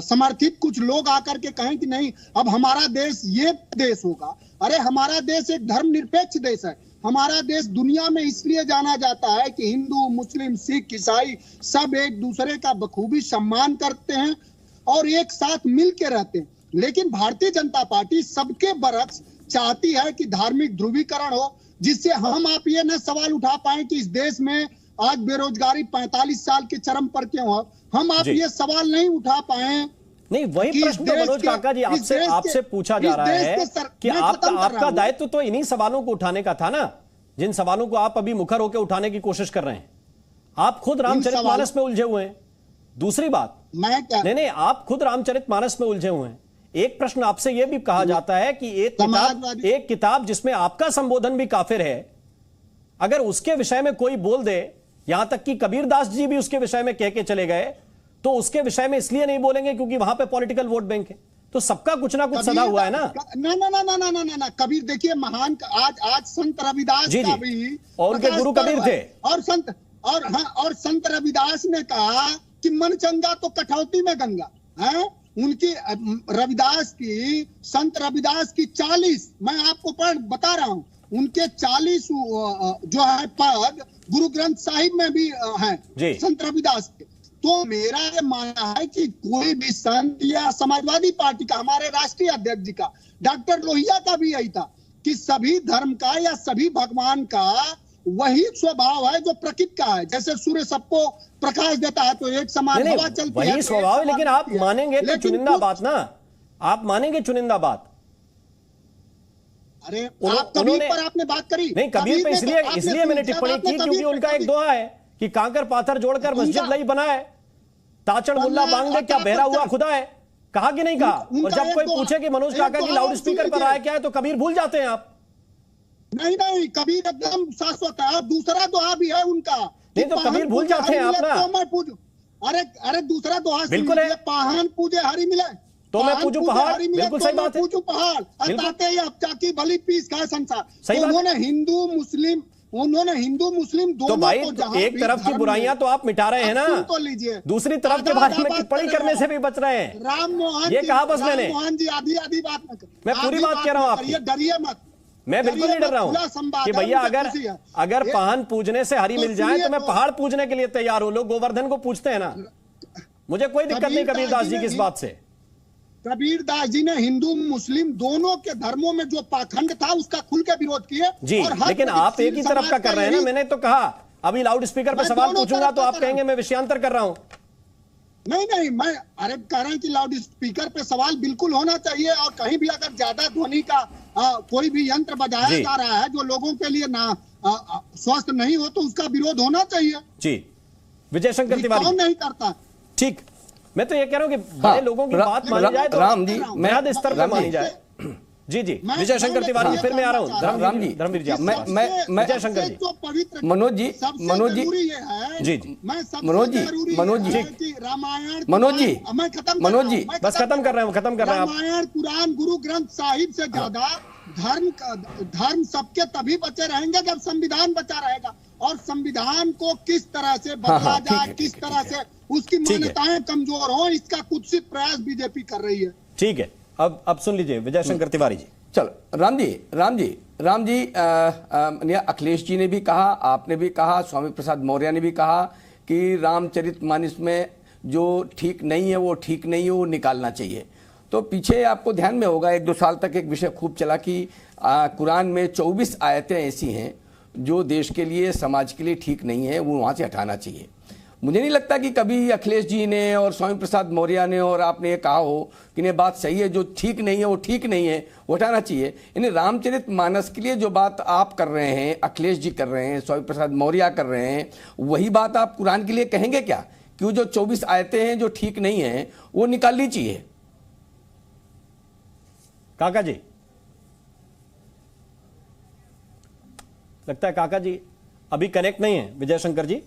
समर्थित कुछ लोग आकर के कहें कि नहीं अब हमारा देश ये देश होगा, अरे हमारा देश एक धर्मनिरपेक्ष देश है। हमारा देश दुनिया में इसलिए जाना जाता है कि हिंदू, मुस्लिम, सिख, ईसाई सब एक दूसरे का बखूबी सम्मान करते हैं और एक साथ मिल के रहते हैं। लेकिन भारतीय जनता पार्टी सबके बरक्स चाहती है कि धार्मिक ध्रुवीकरण हो, जिससे हम आप ये न सवाल उठा पाए कि इस देश में आज बेरोजगारी 45 साल के चरम पर क्यों है। हम आप ये सवाल नहीं उठा पाए। नहीं, वही प्रश्न तो मनोज काका जी आपसे पूछा जा रहा है कि आपका दायित्व तो इन्हीं सवालों को उठाने का था ना, जिन सवालों को आप अभी मुखर होकर उठाने की कोशिश कर रहे हैं। आप खुद रामचरितमानस में उलझे हुए हैं। दूसरी बात, नहीं, आप खुद रामचरितमानस में उलझे हुए हैं। एक प्रश्न आपसे यह भी कहा जाता है कि एक किताब जिसमें आपका संबोधन भी काफिर है, अगर उसके विषय में कोई बोल दे, यहां तक कि कबीरदास जी भी उसके विषय में कह के चले गए, तो उसके विषय में इसलिए नहीं बोलेंगे क्योंकि वहां पे पॉलिटिकल वोट बैंक है। तो सबका कुछ ना कुछ सदा हुआ है ना। ना कबीर देखिए महान, आज संत रविदास का भी, और उनके गुरु कबीर थे, और संत रविदास ने कहा कि मन चंगा तो कठौती में गंगा है। उनकी संत रविदास की 40, मैं आपको बता रहा हूं, उनके 40 जो है पद गुरु ग्रंथ साहिब में भी हैं संत रविदास के। तो मेरा ये मानना है कि कोई भी संत या समाजवादी पार्टी का, हमारे राष्ट्रीय अध्यक्ष जी का, डॉक्टर लोहिया का भी यही था कि सभी धर्म का या सभी भगवान का वही स्वभाव है जो प्रकृति का है। जैसे सूर्य सबको प्रकाश देता है तो एक समान हवा चलती है, वही स्वभाव है। लेकिन आप मानेंगे तो चुनिंदा बात ना, आप मानेंगे चुनिंदा बात। अरे आप कबीर पर आपने बात करी। नहीं, कबीर पे इसलिए मैंने टिप्पणी की क्योंकि उनका एक दोहा है कि कांकर पाथर जोड़कर मस्जिद लई बनाए, ताचड़ मुल्ला बांग दे क्या बहरा हुआ खुदा है। कहा कि नहीं कहा? और जब कोई पूछे कि मनोज काका की लाउड स्पीकर पर आया क्या है, तो कबीर भूल जाते हैं आप। नहीं, कबीर एकदम शाश्वत है। और दूसरा दोहा भी है उनका, नहीं तो कबीर भूल जाते हैं आप ना। अरे दूसरा दोहा बिल्कुल है, पाहन पूजे हरि मिले तो मैं पूजू पहाड़। बिल्कुल सही बात है, पूजू पहाड़ चाकी भली पीस का संसार। सही बात। उन्होंने हिंदू मुस्लिम दोनों तो भाई एक तरफ की बुराइयां तो आप मिटा रहे हैं ना, तो लीजिए दूसरी तरफ के बारे में टिप्पणी करने से भी बच रहे हैं। राम मोहन ये कहा बस मैंने, मोहन जी आधी बात मत, मैं पूरी बात कह रहा हूं आपकी, डरिए मत। मैं बिल्कुल नहीं डर रहा हूं कि भैया अगर पाहन पूजने से हरी मिल जाए तो मैं पहाड़ पूजने के लिए तैयार हूं। लोग गोवर्धन को पूछते हैं ना, मुझे कोई दिक्कत नहीं कबीरदास जी की इस बात से। कबीरदास जी ने हिंदू मुस्लिम दोनों के धर्मों में जो पाखंड था उसका खुल के विरोध किए जी। लेकिन आप एक ही तरफ का कर रहे हैं ना। मैंने तो कहा अभी लाउड स्पीकर पे सवाल पूछूंगा तो आप कहेंगे मैं विषयांतर कर रहा हूं। नहीं, मैं अरे कह रहे हैं कि लाउड स्पीकर पे सवाल बिल्कुल होना चाहिए, और कहीं भी अगर ज्यादा ध्वनि का कोई भी यंत्र बजाया जा रहा है जो लोगों के लिए स्वस्थ नहीं हो तो उसका विरोध होना चाहिए। जी, विजय शंकर तिवारी कौन नहीं करता? ठीक, मैं तो ये कह रहा हूँ कि बड़े लोगों की बात मानी जाए तो राम जी, बेहद स्तर पर मानी जाए। जी जी, विजय शंकर तिवारी, फिर मैं आ रहा हूँ राम जी, धर्मवीर जी, मैं विजय शंकर जी, मनोज जी, मनोज जी, जी जी, मनोज जी, मनोज जी, रामायण, मनोज जी, मैं खत्म, मनोज जी, बस खत्म कर रहे हैं, खत्म कर रहे हैं। रामायण, कुरान, गुरु ग्रंथ साहिब से ज्यादा धर्म सबके तभी बचे रहेंगे जब संविधान बचा रहेगा। और संविधान को किस तरह से बदला जाए, किस तरह से उसकी मान्यताएं कमजोर हो, इसका कुत्सित प्रयास बीजेपी कर रही है। ठीक है, अब सुन लीजिए विजय शंकर तिवारी जी। चलो राम जी, अखिलेश जी ने भी कहा, आपने भी कहा, स्वामी प्रसाद मौर्य ने भी कहा कि रामचरितमानस में जो ठीक नहीं है वो ठीक नहीं है, वो निकालना चाहिए। तो पीछे आपको ध्यान में होगा 1-2 साल तक एक विषय खूब चला कि कुरान में 24 आयतें ऐसी हैं जो देश के लिए, समाज के लिए ठीक नहीं है, वो वहाँ से हटाना चाहिए। मुझे नहीं लगता कि कभी अखिलेश जी ने और स्वामी प्रसाद मौर्य ने और आपने ये कहा हो कि ये बात सही है, जो ठीक नहीं है वो ठीक नहीं है, वो हटाना चाहिए। यानी रामचरितमानस के लिए जो बात आप कर रहे हैं, अखिलेश जी कर रहे हैं, स्वामी प्रसाद मौर्य कर रहे हैं, वही बात आप कुरान के लिए कहेंगे क्या कि वो जो 24 आयतें हैं जो ठीक नहीं है वो निकालनी चाहिए? काका जी, लगता है काका जी अभी कनेक्ट नहीं है विजय शंकर जी।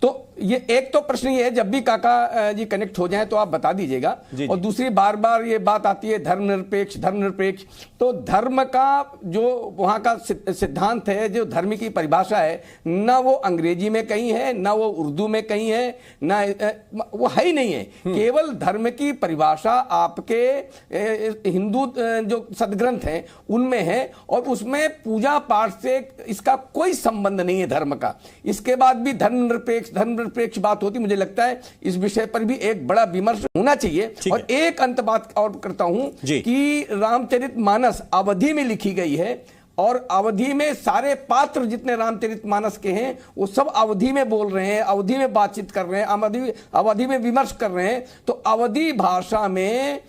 तो ये एक तो प्रश्न ये है, जब भी काका जी कनेक्ट हो जाए तो आप बता दीजिएगा। और दूसरी, बार बार ये बात आती है धर्मनिरपेक्ष, तो धर्म का जो वहां का सिद्धांत है, जो धर्म की परिभाषा है, ना वो अंग्रेजी में कहीं है, ना वो उर्दू में कहीं है, ना वो है ही नहीं है। केवल धर्म की परिभाषा आपके हिंदू जो सदग्रंथ हैं उनमें है, और उसमें पूजा पाठ से इसका कोई संबंध नहीं है धर्म का। इसके बाद भी धर्मनिरपेक्ष बात होती, मुझे लगता है इस विषय पर भी एक बड़ा विमर्श होना चाहिए। और एक अंत बात और करता हूं कि रामचरितमानस अवधि में लिखी गई है, और अवधि में सारे पात्र जितने रामचरितमानस के हैं वो सब अवधि में बोल रहे हैं, अवधि में बातचीत कर रहे हैं, अवधि में विमर्श कर रहे हैं। तो अवधि भाषा में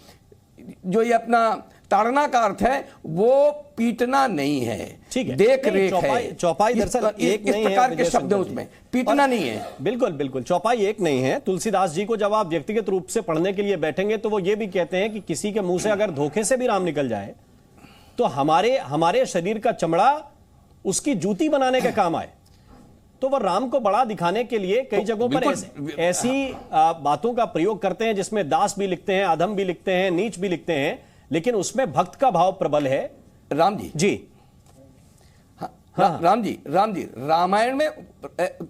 जो ये अपना ताड़ना का अर्थ है वो पीटना नहीं है, ठीक है, देख रेख है। चौपाई दरअसल एक इस नहीं प्रकार है के शब्द उसमें, पीटना नहीं है। बिल्कुल चौपाई एक नहीं है। तुलसीदास जी को जब आप व्यक्तिगत रूप से पढ़ने के लिए बैठेंगे तो वो ये भी कहते हैं कि किसी के मुंह से अगर धोखे से भी राम निकल जाए तो हमारे शरीर का चमड़ा उसकी जूती बनाने के काम आए। तो वह राम को बड़ा दिखाने के लिए कई जगहों पर ऐसी बातों का प्रयोग करते हैं जिसमें दास भी लिखते हैं, अधम भी लिखते हैं, नीच भी लिखते हैं, लेकिन उसमें भक्त का भाव प्रबल है। राम जी, राम जी, रामायण में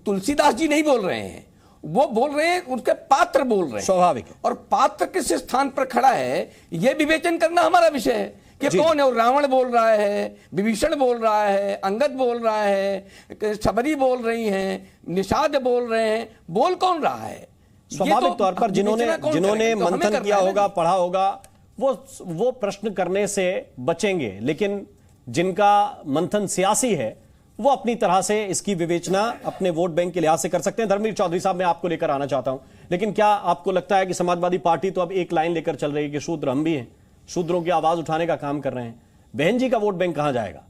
तुलसीदास जी नहीं बोल रहे हैं, वो बोल रहे हैं, उनके पात्र बोल रहे हैं, स्वाभाविक है। और पात्र किस स्थान पर खड़ा है यह विवेचन करना हमारा विषय है कि कौन है। और रावण बोल रहा है, विभीषण बोल रहा है, अंगद बोल रहा है, शबरी बोल रही हैं, निषाद बोल रहे हैं, बोल कौन रहा है? स्वाभाविक तौर पर जिन्होंने मंथन किया होगा, पढ़ा होगा, वो प्रश्न करने से बचेंगे, लेकिन जिनका मंथन सियासी है वो अपनी तरह से इसकी विवेचना अपने वोट बैंक के लिहाज से कर सकते हैं। धर्मवीर चौधरी साहब, मैं आपको लेकर आना चाहता हूं, लेकिन क्या आपको लगता है कि समाजवादी पार्टी तो अब एक लाइन लेकर चल रही है कि शूद्र हम भी हैं, शूद्रों की आवाज उठाने का काम कर रहे हैं? बहन जी का वोट बैंक कहां जाएगा?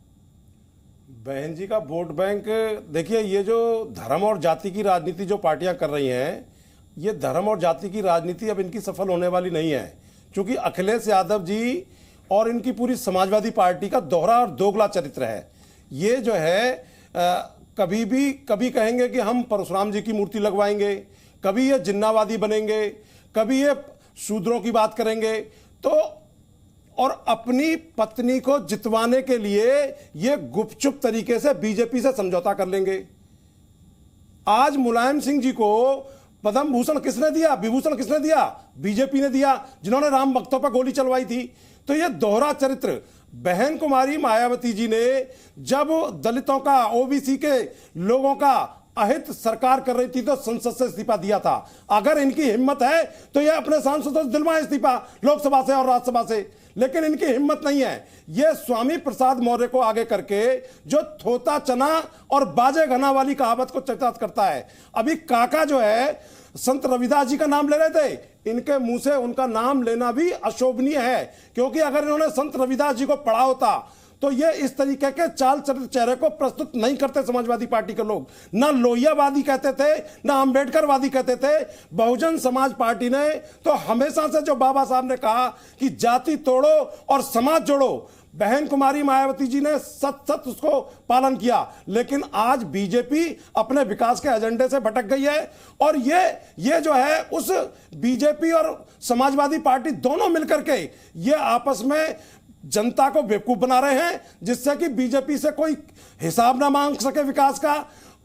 बहन जी का वोट बैंक, देखिए, ये जो धर्म और जाति की राजनीति जो पार्टियां कर रही हैं, ये धर्म और जाति की राजनीति अब इनकी सफल होने वाली नहीं है, क्योंकि अखिलेश यादव जी और इनकी पूरी समाजवादी पार्टी का दोहरा और दोगला चरित्र है। ये जो है कभी कहेंगे कि हम परशुराम जी की मूर्ति लगवाएंगे, कभी ये जिन्नावादी बनेंगे, कभी ये शूद्रों की बात करेंगे, तो और अपनी पत्नी को जितवाने के लिए ये गुपचुप तरीके से बीजेपी से समझौता कर लेंगे। आज मुलायम सिंह जी को पद्म भूषण किसने दिया, विभूषण किसने दिया? बीजेपी ने दिया, जिन्होंने राम भक्तों पर गोली चलवाई थी। तो ये दोहरा चरित्र। बहन कुमारी मायावती जी ने जब दलितों का, ओबीसी के लोगों का अहित सरकार कर रही थी तो संसद से इस्तीफा दिया था। अगर इनकी हिम्मत है तो ये अपने सांसदों से दिलवाएं इस्तीफा, लोकसभा से और राज्यसभा से, लेकिन इनकी हिम्मत नहीं है। ये स्वामी प्रसाद मौर्य को आगे करके जो थोता चना और बाजे घना वाली कहावत को चर्चित करता है। अभी काका जो है संत रविदास जी का नाम ले रहे थे, इनके मुंह से उनका नाम लेना भी अशोभनीय है, क्योंकि अगर इन्होंने संत रविदास जी को पढ़ा होता तो ये इस तरीके के चाल चेहरे को प्रस्तुत नहीं करते समाजवादी पार्टी के लोग। ना लोहियावादी कहते थे, ना अंबेडकरवादी कहते थे। बहुजन समाज पार्टी ने तो हमेशा से जो बाबा साहब ने कहा कि जाति तोड़ो और समाज जोड़ो, बहन कुमारी मायावती जी ने सत उसको पालन किया। लेकिन आज बीजेपी अपने विकास के एजेंडे से भटक गई है और ये जो है उस बीजेपी और समाजवादी पार्टी दोनों मिलकर के ये आपस में जनता को बेवकूफ बना रहे हैं, जिससे कि बीजेपी से कोई हिसाब ना मांग सके विकास का।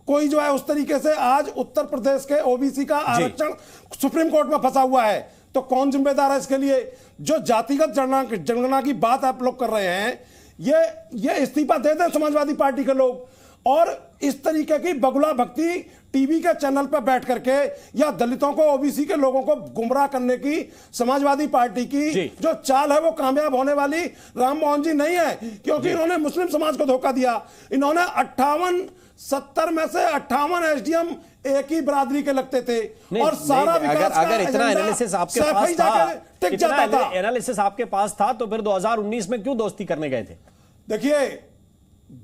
कोई जो है उस तरीके से आज उत्तर प्रदेश के ओबीसी का आरक्षण सुप्रीम कोर्ट में फंसा हुआ है, तो कौन जिम्मेदार है इसके लिए? जो जातिगत जनगणना की बात आप लोग कर रहे हैं, ये इस्तीफा दे दें समाजवादी पार्टी के लोग। और इस तरीके की बगुला भक्ति टीवी के चैनल पर बैठ करके या दलितों को, ओबीसी के लोगों को गुमराह करने की समाजवादी पार्टी की जो चाल है वो कामयाब होने वाली राम मोहन जी नहीं है, क्योंकि इन्होंने मुस्लिम समाज को धोखा दिया। इन्होंने 70 में से 58 एसडीएम एक ही बरादरी के लगते थे और सारा विकास अगर इतना एनालिसिस आपके पास था, इतना एनालिसिस आपके पास था तो फिर 2019 में क्यों दोस्ती करने गए थे? देखिए,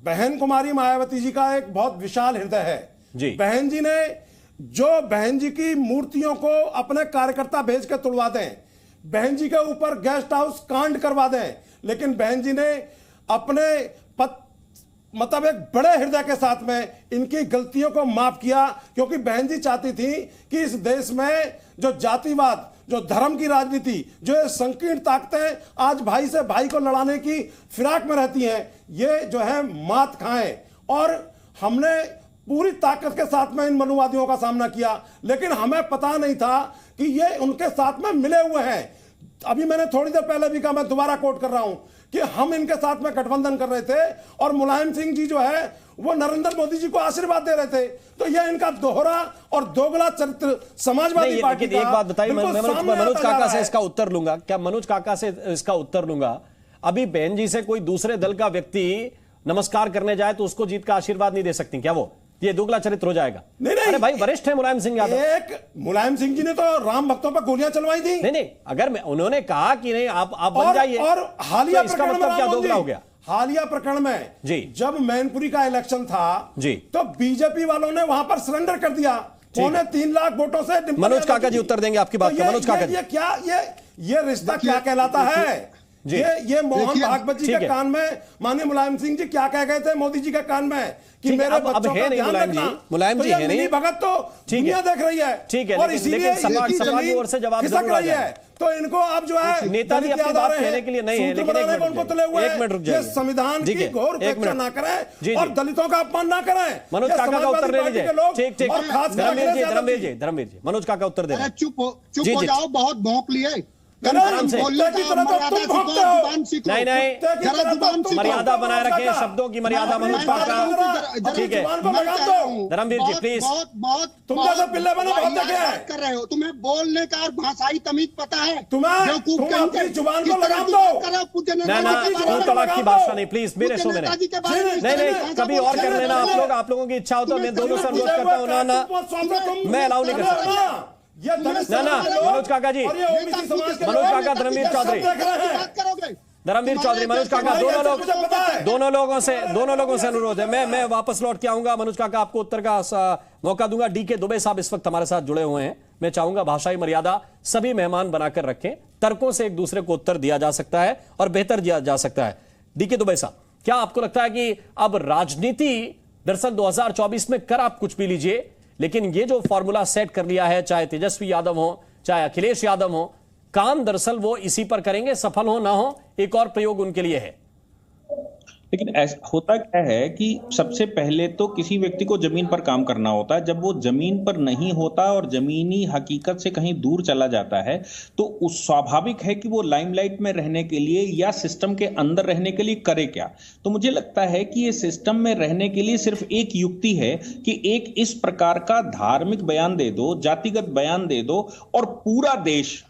बहन कुमारी मायावती जी का एक बहुत विशाल हृदय है जी। बहन जी ने जो बहन जी की मूर्तियों को अपने कार्यकर्ता भेज के तोड़वा दें, बहन जी के ऊपर गेस्ट हाउस कांड करवा दें, लेकिन बहन जी ने अपने मतलब एक बड़े हृदय के साथ में इनकी गलतियों को माफ किया, क्योंकि बहन जी चाहती थी कि इस देश में जो जातिवाद, जो धर्म की राजनीति, जो ये संकीर्ण ताकतें आज भाई से भाई को लड़ाने की फिराक में रहती हैं, ये जो है मात खाएं। और हमने पूरी ताकत के साथ में इन मनुवादियों का सामना किया, लेकिन हमें पता नहीं था कि ये उनके साथ में मिले हुए हैं। अभी मैंने थोड़ी देर पहले भी कहा, मैं दोबारा कोट कर रहा हूं कि हम इनके साथ में गठबंधन कर रहे थे और मुलायम सिंह जी जो है वो नरेंद्र मोदी जी को आशीर्वाद दे रहे थे। तो यह इनका दोहरा और दोगला चरित्र समाजवादी पार्टी का। एक बात बताइए, मनोज काका से इसका उत्तर लूंगा। क्या मनोज काका से इसका उत्तर लूंगा? अभी बहन जी से कोई दूसरे दल का व्यक्ति नमस्कार करने जाए तो उसको जीत का आशीर्वाद नहीं दे सकती क्या? वो ये दोगला चरित्र हो जाएगा? नहीं, अरे भाई, वरिष्ठ है मुलायम सिंह यादव। एक मुलायम सिंह जी ने तो राम भक्तों पर गोलियां चलवाई थी। नहीं, अगर उन्होंने कहा कि नहीं आप बन जाइए, और हालिया इसका मतलब क्या दोगला हो गया? हालिया प्रकरण में जी, जब मैनपुरी का इलेक्शन था जी, तो बीजेपी वालों ने वहां पर सरेंडर कर दिया 3.25 लाख वोटों से। मनोज काका जी उत्तर देंगे आपकी बात का। मनोज काका जी, ये रिश्ता क्या कहलाता है? ये मोहन भागवत जी के कान में माननीय मुलायम सिंह जी क्या कह गए थे मोदी जी के कान में कि मेरे बच्चों का ध्यान रखना। मुलायम जी है नहीं, भगत तो दुनिया देख रही है, ठीक है, और इसीलिए समाज की ओर से जवाब खिसक रही है। तो इनको अब जो है नेताजी अपनी बात कहने के लिए नहीं है, लेकिन एक मिनट रुक जाइए। संविधान की घोर उपेक्षा ना करें और दलितों का अपमान ना करें। मनोज काका का उत्तर ले लीजिए। ठीक, धर्मवीर जी, मनोज काका उत्तर दे। चुप हो जाओ, बहुत भौंक लिए। नहीं, मर्यादा बनाए रखें, शब्दों की मर्यादा। मनोज काका, ठीक है। धर्मवीर जी प्लीज, तुम जैसे पिल्ले बने बहुत देखे हैं। कर रहे हो, तुम्हें बोलने का और भाषाई तमीज पता है? तुम अपनी जुबान को लगाम दो। ना, तलाक की भाषा नहीं प्लीज, मेरे शो में नहीं, कभी और कर लेना आप लोगों की इच्छा हो तो मैं दोनों से अनुरोध करता हूँ। ना, मैं अलाउ नहीं कर सकता। ना, मनोज काका जी, मनोज काका, धर्मवीर चौधरी, मनोज काका, दोनों लोगों से अनुरोध है। मैं वापस लौट के आऊंगा। मनोज काका, आपको उत्तर का मौका दूंगा। डीके दुबे साहब इस वक्त हमारे साथ जुड़े हुए हैं। मैं चाहूंगा भाषाई मर्यादा सभी मेहमान बनाकर रखें, तर्कों से एक दूसरे को उत्तर दिया जा सकता है और बेहतर दिया जा सकता है। डीके दुबे साहब, क्या आपको लगता है कि अब राजनीति दरअसल 2024 में कर आप कुछ भी लीजिए, लेकिन ये जो फॉर्मूला सेट कर लिया है, चाहे तेजस्वी यादव हो, चाहे अखिलेश यादव हो, काम दरअसल वो इसी पर करेंगे, सफल हो ना हो एक और प्रयोग उनके लिए है? लेकिन ऐसा होता क्या है कि सबसे पहले तो किसी व्यक्ति को जमीन पर काम करना होता है। जब वो जमीन पर नहीं होता और जमीनी हकीकत से कहीं दूर चला जाता है तो उस स्वाभाविक है कि वो लाइमलाइट में रहने के लिए या सिस्टम के अंदर रहने के लिए करे क्या। तो मुझे लगता है कि ये सिस्टम में रहने के लिए सिर्फ एक युक्ति है कि एक इस प्रकार का धार्मिक बयान दे दो, जातिगत बयान दे दो और पूरा देश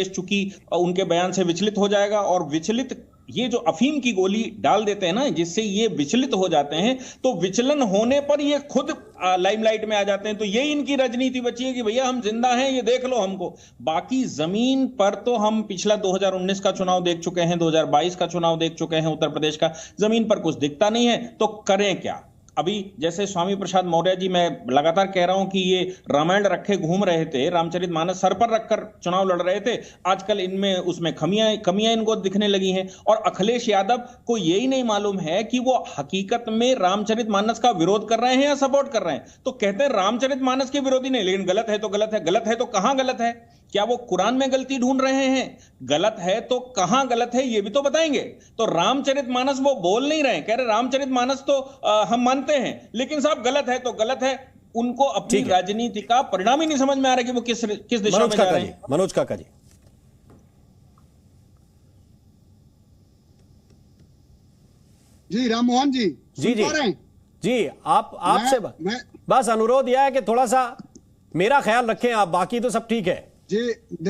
चूंकि उनके बयान से विचलित हो जाएगा और विचलित ये जो अफीम की गोली डाल देते हैं ना, जिससे ये विचलित हो जाते हैं, तो विचलन होने पर ये खुद लाइमलाइट में आ जाते हैं। तो यही इनकी राजनीति बची है कि भैया हम जिंदा हैं, ये देख लो हमको। बाकी जमीन पर तो हम पिछला 2019 का चुनाव देख चुके हैं, 2022 का चुनाव देख चुके हैं उत्तर प्रदेश का, जमीन पर कुछ दिखता नहीं है। तो करें क्या? अभी जैसे स्वामी प्रसाद मौर्य जी, मैं लगातार कह रहा हूं कि ये रामायण रखे घूम रहे थे, रामचरितमानस सर पर रखकर चुनाव लड़ रहे थे। आजकल इनमें उसमें कमियां इनको दिखने लगी हैं। और अखिलेश यादव को यही नहीं मालूम है कि वो हकीकत में रामचरितमानस का विरोध कर रहे हैं या सपोर्ट कर रहे हैं। तो कहते हैं रामचरितमानस के विरोधी नहीं, लेकिन गलत है तो गलत है। गलत है तो कहां गलत है? क्या वो कुरान में गलती ढूंढ रहे हैं? गलत है तो कहां गलत है ये भी तो बताएंगे। तो रामचरितमानस वो बोल नहीं रहे, कह रहे रामचरितमानस तो हम मानते हैं, लेकिन साहब गलत है तो गलत है। उनको अपनी राजनीति का परिणाम ही नहीं समझ में आ रहा कि वो किस दिशा में जा रहे हैं। मनोज काका जी, जी राममोहन जी, जी जी आपसे बस अनुरोध यह है कि थोड़ा सा मेरा ख्याल रखें आप, बाकी तो सब ठीक है जी।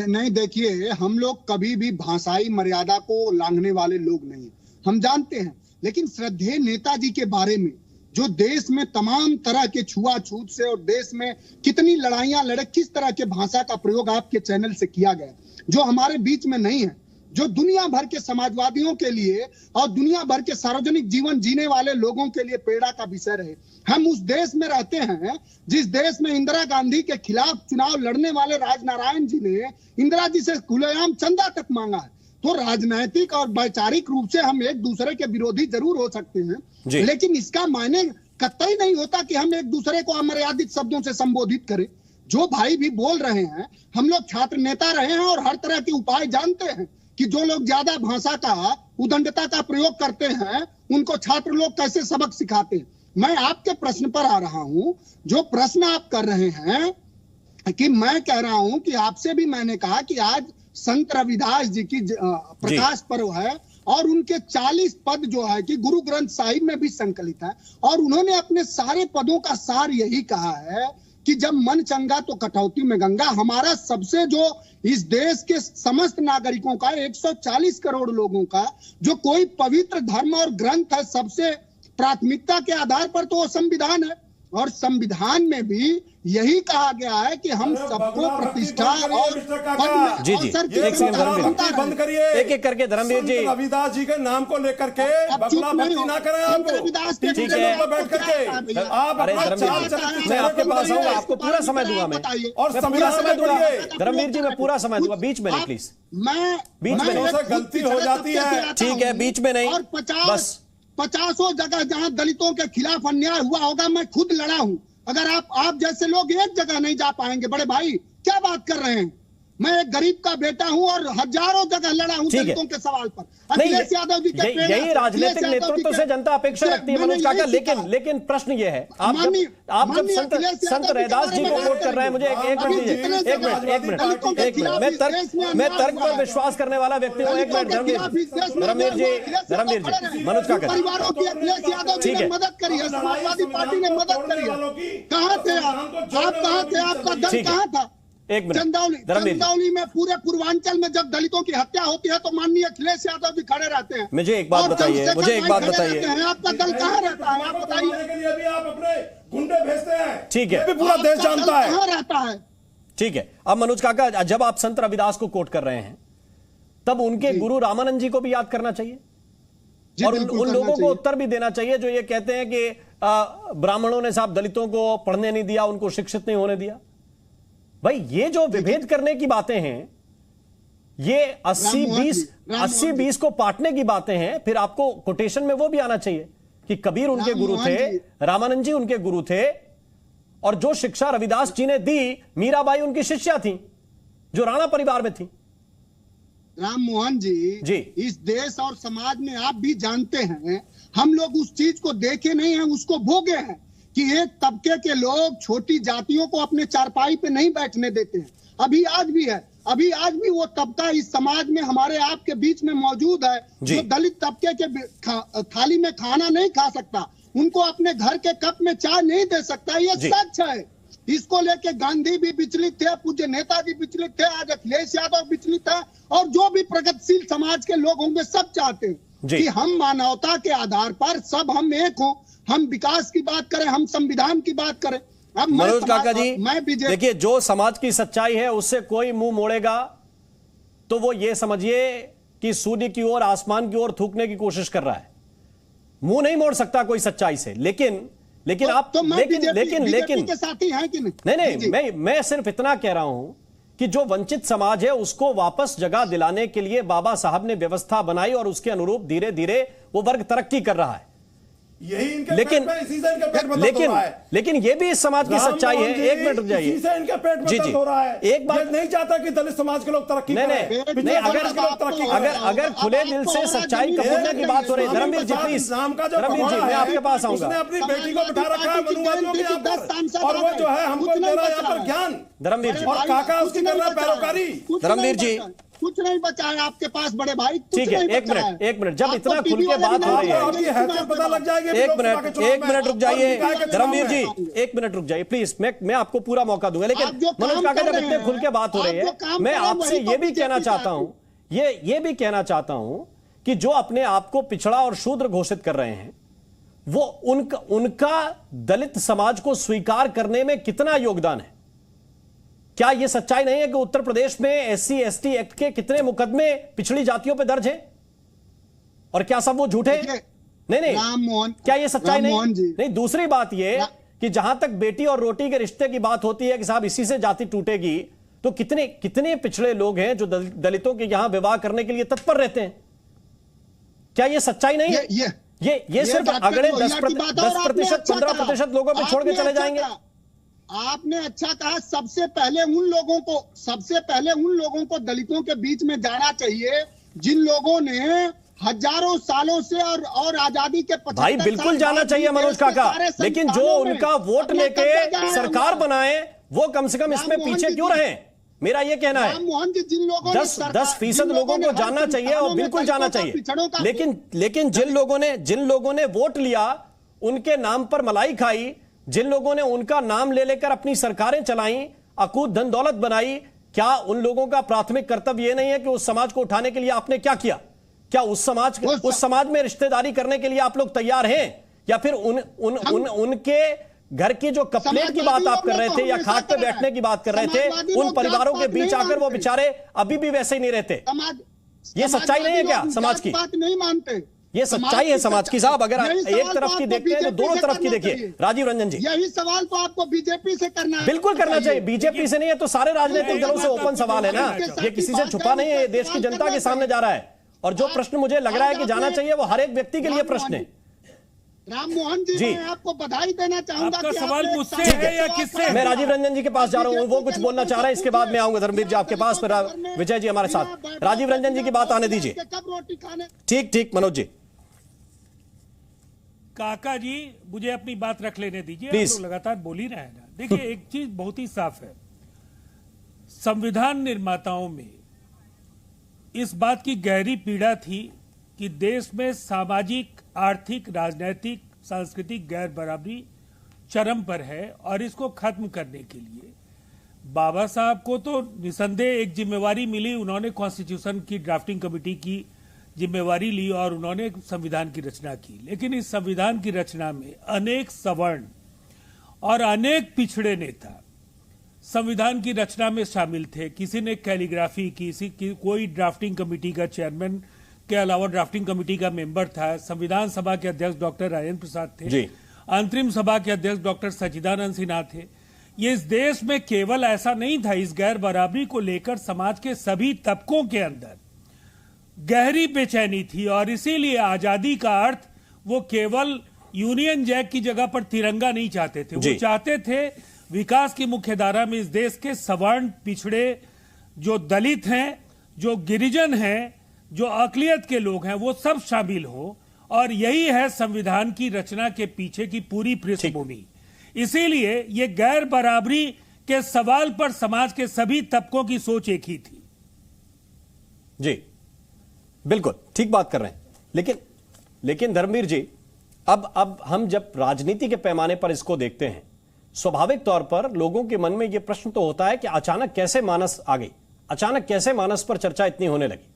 नहीं देखिए, हम लोग कभी भी भाषाई मर्यादा को लांघने वाले लोग नहीं, हम जानते हैं। लेकिन श्रद्धेय नेताजी के बारे में जो देश में तमाम तरह के छुआछूत से और देश में कितनी लड़ाइयां लड़े, किस तरह के भाषा का प्रयोग आपके चैनल से किया गया, जो हमारे बीच में नहीं है, जो दुनिया भर के समाजवादियों के लिए और दुनिया भर के सार्वजनिक जीवन जीने वाले लोगों के लिए प्रेरणा का विषय रहे। हम उस देश में रहते हैं जिस देश में इंदिरा गांधी के खिलाफ चुनाव लड़ने वाले राजनारायण जी ने इंदिरा जी से खुलेआम चंदा तक मांगा है। तो राजनैतिक और वैचारिक रूप से हम एक दूसरे के विरोधी जरूर हो सकते हैं, लेकिन इसका मायने कतई नहीं होता कि हम एक दूसरे को अमर्यादित शब्दों से संबोधित करें। जो भाई भी बोल रहे हैं, हम लोग छात्र नेता रहे हैं और हर तरह के उपाय जानते हैं कि जो लोग ज्यादा भाषा का, उदंडता का प्रयोग करते हैं, उनको छात्र लोग कैसे सबक सिखाते हैं। मैं आपके प्रश्न पर आ रहा हूं। जो प्रश्न आप कर रहे हैं कि मैं कह रहा हूं कि आपसे भी मैंने कहा कि आज संत रविदास जी की प्रकाश पर्व है और उनके 40 पद जो है कि गुरु ग्रंथ साहिब में भी संकलित है, और उन्होंने अपने सारे पदों का सार यही कहा है कि जब मन चंगा तो कटौती में गंगा। हमारा सबसे जो इस देश के समस्त नागरिकों का 140 करोड़ लोगों का जो कोई पवित्र धर्म और ग्रंथ है, सबसे प्राथमिकता के आधार पर तो वो संविधान है। और संविधान में भी यही कहा गया है कि हम सबको प्रतिष्ठा और जी एक सेकंड धर्मवीर, बंद करिए, एक करके धर्मवीर जी, रविदास जी के नाम को लेकर के बगला भक्ति ना करें। आप ठीक है, बैठ करके आप मैं आपके पास आऊंगा, आपको पूरा समय दूंगा मैं, और पूरा समय दूंगा धर्मवीर जी, मैं पूरा समय दूंगा, बीच में नहीं प्लीज, बीच में नहीं, गलती हो जाती है, ठीक है, बीच में नहीं, बस 50 जगह जहां दलितों के खिलाफ अन्याय हुआ होगा मैं खुद लड़ा हूं। अगर आप जैसे लोग एक जगह नहीं जा पाएंगे, बड़े भाई क्या बात कर रहे हैं? मैं एक गरीब का बेटा हूं और हजारों जगह लड़ा हूं दलितों के सवाल पर। अखिलेश यादव जी यही राजनीतिक नेतृत्व से जनता अपेक्षा रखती है मनोज काका। लेकिन प्रश्न ये है, आप जब संत रैदास जी को कोट कर रहे हैं, मुझे एक मिनट, मैं तर्क पर विश्वास करने वाला व्यक्ति हूँ। एक मिनट धर्मवीर जी, मनोज काका, परिवारों की अखिलेश यादव जी ने मदद करी है, समाजवादी पार्टी ने मदद करी है। कहाँ थे आप कहाँ थे? आपका दल कहाँ था? एक मिनट, चंदौली में, पूरे पूर्वांचल में जब दलितों की हत्या होती है तो माननीय अखिलेश यादव जी खड़े रहते हैं। मुझे एक बात बताइए, आपका दल कहाँ रहता है? आप बताइए। आप अपने गुंडे भेजते हैं, ठीक है, पूरा देश जानता है कहाँ रहता है। ठीक है, अब मनोज काका, जब आप संत रविदास को कोट कर रहे हैं, तब उनके गुरु रामानंद जी को भी याद करना चाहिए और उन लोगों को उत्तर भी देना चाहिए जो ये कहते हैं कि ब्राह्मणों ने साहब दलितों को पढ़ने नहीं दिया, उनको शिक्षित नहीं होने दिया। भाई ये जो विभेद करने की बातें हैं, ये 80-20 को पाटने की बातें हैं, फिर आपको कोटेशन में वो भी आना चाहिए कि कबीर उनके गुरु थे, रामानंद जी उनके गुरु थे, और जो शिक्षा रविदास जी ने दी, मीराबाई उनकी शिष्या थी जो राणा परिवार में थी। राम मोहन जी, इस देश और समाज में आप भी जानते हैं, हम लोग उस चीज को देखे नहीं हैं, उसको भोगे हैं कि एक तबके के लोग छोटी जातियों को अपने चारपाई पे नहीं बैठने देते हैं। अभी आज भी वो तबका इस समाज में हमारे आपके बीच में मौजूद है जो दलित तबके के थाली में खाना नहीं खा सकता, उनको अपने घर के कप में चाय नहीं दे सकता। ये सच है। इसको लेके गांधी भी विचलित थे, पूज्य नेताजी विचलित थे, आज अखिलेश यादव विचलित है, और जो भी प्रगतिशील समाज के लोग होंगे सब चाहते हैं कि हम मानवता के आधार पर सब हम एक हो, हम विकास की बात करें, हम संविधान की बात करें। अब मनोज काका जी, मैं देखिए, जो समाज की सच्चाई है उससे कोई मुंह मोड़ेगा तो वो ये समझिए कि सूर्य की ओर, आसमान की ओर थूकने की कोशिश कर रहा है। मुंह नहीं मोड़ सकता कोई सच्चाई से। लेकिन आप तो लेकिन के साथी हैं कि नहीं? नहीं, मैं सिर्फ इतना कह रहा हूं कि जो वंचित समाज है उसको वापस जगह दिलाने के लिए बाबा साहब ने व्यवस्था बनाई और उसके अनुरूप धीरे धीरे वो वर्ग तरक्की कर रहा है। यही इनके लेकिन पेट में, इसी से इनका पेट में दर्द हो रहा है। लेकिन ये भी इस समाज की सच्चाई है। एक मिनट रुक जाइए। इसी से इनके पेट में दर्द हो रहा है। एक बात नहीं चाहता कि दलित समाज के लोग तरक्की करें। नहीं, अगर खुले दिल से सच्चाई कबूलने की बात हो रही है, धर्मवीर जी प्लीज, धर्मवीर जी मैं आपके पास आऊंगा। उसने अपनी बेटी को बिठा रखा है मनुवादियों के यहाँ पर, और वो जो है हमको दे रहा है यहाँ पर ज्ञान। धर्मवीर जी, और काका उसकी कर रहा है पैरोकारी। धर्मवीर जी, कुछ नहीं बचा है आपके पास बड़े भाई। ठीक है, एक मिनट, जब इतना खुल के बात हो रही है, पता लग जाएगी। एक मिनट रुक जाइए धर्मवीर जी, एक मिनट रुक जाइए प्लीज। मैं आपको पूरा मौका दूंगा, लेकिन मनोज काका जब इतने खुल के बात हो रही है, मैं आपसे ये भी कहना चाहता हूं, ये भी कहना चाहता हूं कि जो अपने आप को पिछड़ा और शूद्र घोषित कर रहे हैं, वो उनका दलित समाज को स्वीकार करने में कितना योगदान है? क्या यह सच्चाई नहीं है कि उत्तर प्रदेश में एससी एसटी एक्ट के कितने मुकदमे पिछड़ी जातियों पे दर्ज हैं? और क्या सब वो झूठे? नहीं, क्या यह सच्चाई नहीं? दूसरी बात यह कि जहां तक बेटी और रोटी के रिश्ते की बात होती है कि साहब इसी से जाति टूटेगी, तो कितने पिछड़े लोग हैं जो दलितों के यहां विवाह करने के लिए तत्पर रहते हैं? क्या यह सच्चाई नहीं है? ये सिर्फ अगले 10%, 15% लोगों पे छोड़ के चले जाएंगे। आपने अच्छा कहा। सबसे पहले उन लोगों को दलितों के बीच में जाना चाहिए जिन लोगों ने हजारों सालों से और आजादी के 75 भाई बिल्कुल जाना चाहिए मनोज काका, लेकिन जो उनका वोट लेके सरकार बनाए वो कम से कम इसमें पीछे क्यों रहे? मेरा ये कहना है। राममोहन जी, जिन लोगों 10% लोगों को जानना चाहिए और बिल्कुल जाना चाहिए, लेकिन जिन लोगों ने वोट लिया, उनके नाम पर मलाई खाई, जिन लोगों ने उनका नाम ले लेकर अपनी सरकारें चलाई, अकूत धन दौलत बनाई, क्या उन लोगों का प्राथमिक कर्तव्य यह नहीं है कि उस समाज को उठाने के लिए आपने क्या किया? क्या उस समाज में रिश्तेदारी करने के लिए आप लोग तैयार हैं? या फिर उनके घर की जो कपलेट की बात आप कर रहे थे या खाट पे बैठने की बात कर रहे थे, उन परिवारों के बीच आकर वो बेचारे अभी भी वैसे ही नहीं रहते? ये सच्चाई नहीं है क्या समाज की? बात नहीं मानते। ये सच्चाई है समाज की साहब। अगर एक तरफ की देखते हैं तो दोनों तरफ की देखिए। राजीव रंजन जी, यही सवाल तो आपको बीजेपी से करना है। बिल्कुल करना चाहिए। बीजेपी से नहीं है तो सारे राजनीतिक दलों से ओपन सवाल है ना, ये किसी से छुपा नहीं है, देश की जनता के सामने जा रहा है। और जो प्रश्न मुझे लग रहा है कि जाना चाहिए वो हर एक व्यक्ति के लिए प्रश्न है। राममोहन जी, मैं आपको बधाई देना चाहूंगा। आपका सवाल मुझसे है या किससे? मैं राजीव रंजन जी के पास जा रहा हूं, वो कुछ बोलना चाह रहा है, इसके बाद मैं आऊंगा धर्मवीर जी आपके पास। विजय जी हमारे साथ, राजीव रंजन जी की बात आने दीजिए। ठीक मनोज जी। काका जी, मुझे अपनी बात रख लेने दीजिए, आप लोग लगातार बोल ही रहे हैं ना। देखिए, एक चीज बहुत ही साफ है, संविधान निर्माताओं में इस बात की गहरी पीड़ा थी कि देश में सामाजिक, आर्थिक, राजनीतिक, सांस्कृतिक गैर बराबरी चरम पर है, और इसको खत्म करने के लिए बाबा साहब को तो निसंदेह एक जिम्मेवारी मिली। उन्होंने कॉन्स्टिट्यूशन की ड्राफ्टिंग कमेटी की जिम्मेवारी ली और उन्होंने संविधान की रचना की। लेकिन इस संविधान की रचना में अनेक सवर्ण और अनेक पिछड़े नेता संविधान की रचना में शामिल थे। किसी ने कैलीग्राफी की, कोई ड्राफ्टिंग कमेटी का चेयरमैन के अलावा ड्राफ्टिंग कमेटी का मेंबर था। संविधान सभा के अध्यक्ष डॉक्टर राजेंद्र प्रसाद थे, अंतरिम सभा के अध्यक्ष डॉक्टर सच्चिदानंद सिन्हा थे। ये इस देश में केवल ऐसा नहीं था, इस गैर बराबरी को लेकर समाज के सभी तबकों के अंदर गहरी बेचैनी थी, और इसीलिए आजादी का अर्थ वो केवल यूनियन जैक की जगह पर तिरंगा नहीं चाहते थे। वो चाहते थे विकास की मुख्य धारा में इस देश के सवर्ण, पिछड़े, जो दलित हैं, जो गिरिजन हैं, जो अकलियत के लोग हैं, वो सब शामिल हो। और यही है संविधान की रचना के पीछे की पूरी पृष्ठभूमि। इसीलिए ये गैर बराबरी के सवाल पर समाज के सभी तबकों की सोच एक ही थी। जी बिल्कुल ठीक बात कर रहे हैं। लेकिन धर्मवीर जी, अब हम जब राजनीति के पैमाने पर इसको देखते हैं स्वाभाविक तौर पर लोगों के मन में यह प्रश्न तो होता है कि अचानक कैसे मानस आ गई, अचानक कैसे मानस पर चर्चा इतनी होने लगी।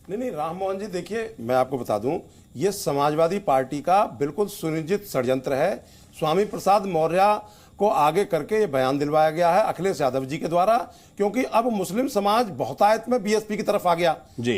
नहीं, राम मोहन जी, देखिए मैं आपको बता दूं, ये समाजवादी पार्टी का बिल्कुल सुनियोजित षड्यंत्र है। स्वामी प्रसाद मौर्य को आगे करके ये बयान दिलवाया गया है अखिलेश यादव जी के द्वारा, क्योंकि अब मुस्लिम समाज बहुतायत में बीएसपी की तरफ आ गया।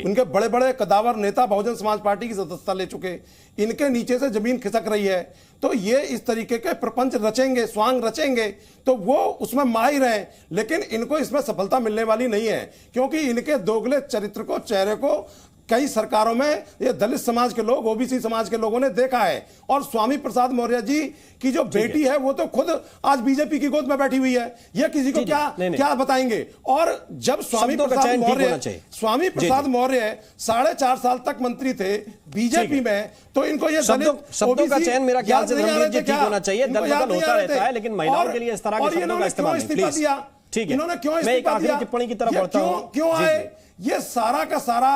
उनके बड़े बड़े कदावर नेता बहुजन समाज पार्टी की सदस्यता ले चुके, इनके नीचे से जमीन खिसक रही है। तो ये इस तरीके के प्रपंच रचेंगे, स्वांग रचेंगे, तो वो उसमें माहिर हैं, लेकिन इनको इसमें सफलता मिलने वाली नहीं है, क्योंकि इनके दोगले चरित्र को, चेहरे को कई सरकारों में ये दलित समाज के लोग, ओबीसी समाज के लोगों ने देखा है। और स्वामी प्रसाद मौर्य जी की जो बेटी है वो तो खुद आज बीजेपी की गोद में बैठी हुई है, ये किसी को क्या बताएंगे। और जब स्वामी प्रसाद मौर्य 4.5 साल तक मंत्री थे बीजेपी में, तो इनको ये शब्दों का चयन मेरा ख्याल से धर्मवीर जी ठीक होना चाहिए। दल-बदल होता रहता है, लेकिन महिलाओं के लिए इस तरह के शब्दों का इस्तेमाल नहीं, प्लीज। ठीक है, इन्होंने क्यों मैं एक आखिरी टिप्पणी की तरफ बढ़ता हूं। क्यों आए? ये सारा का सारा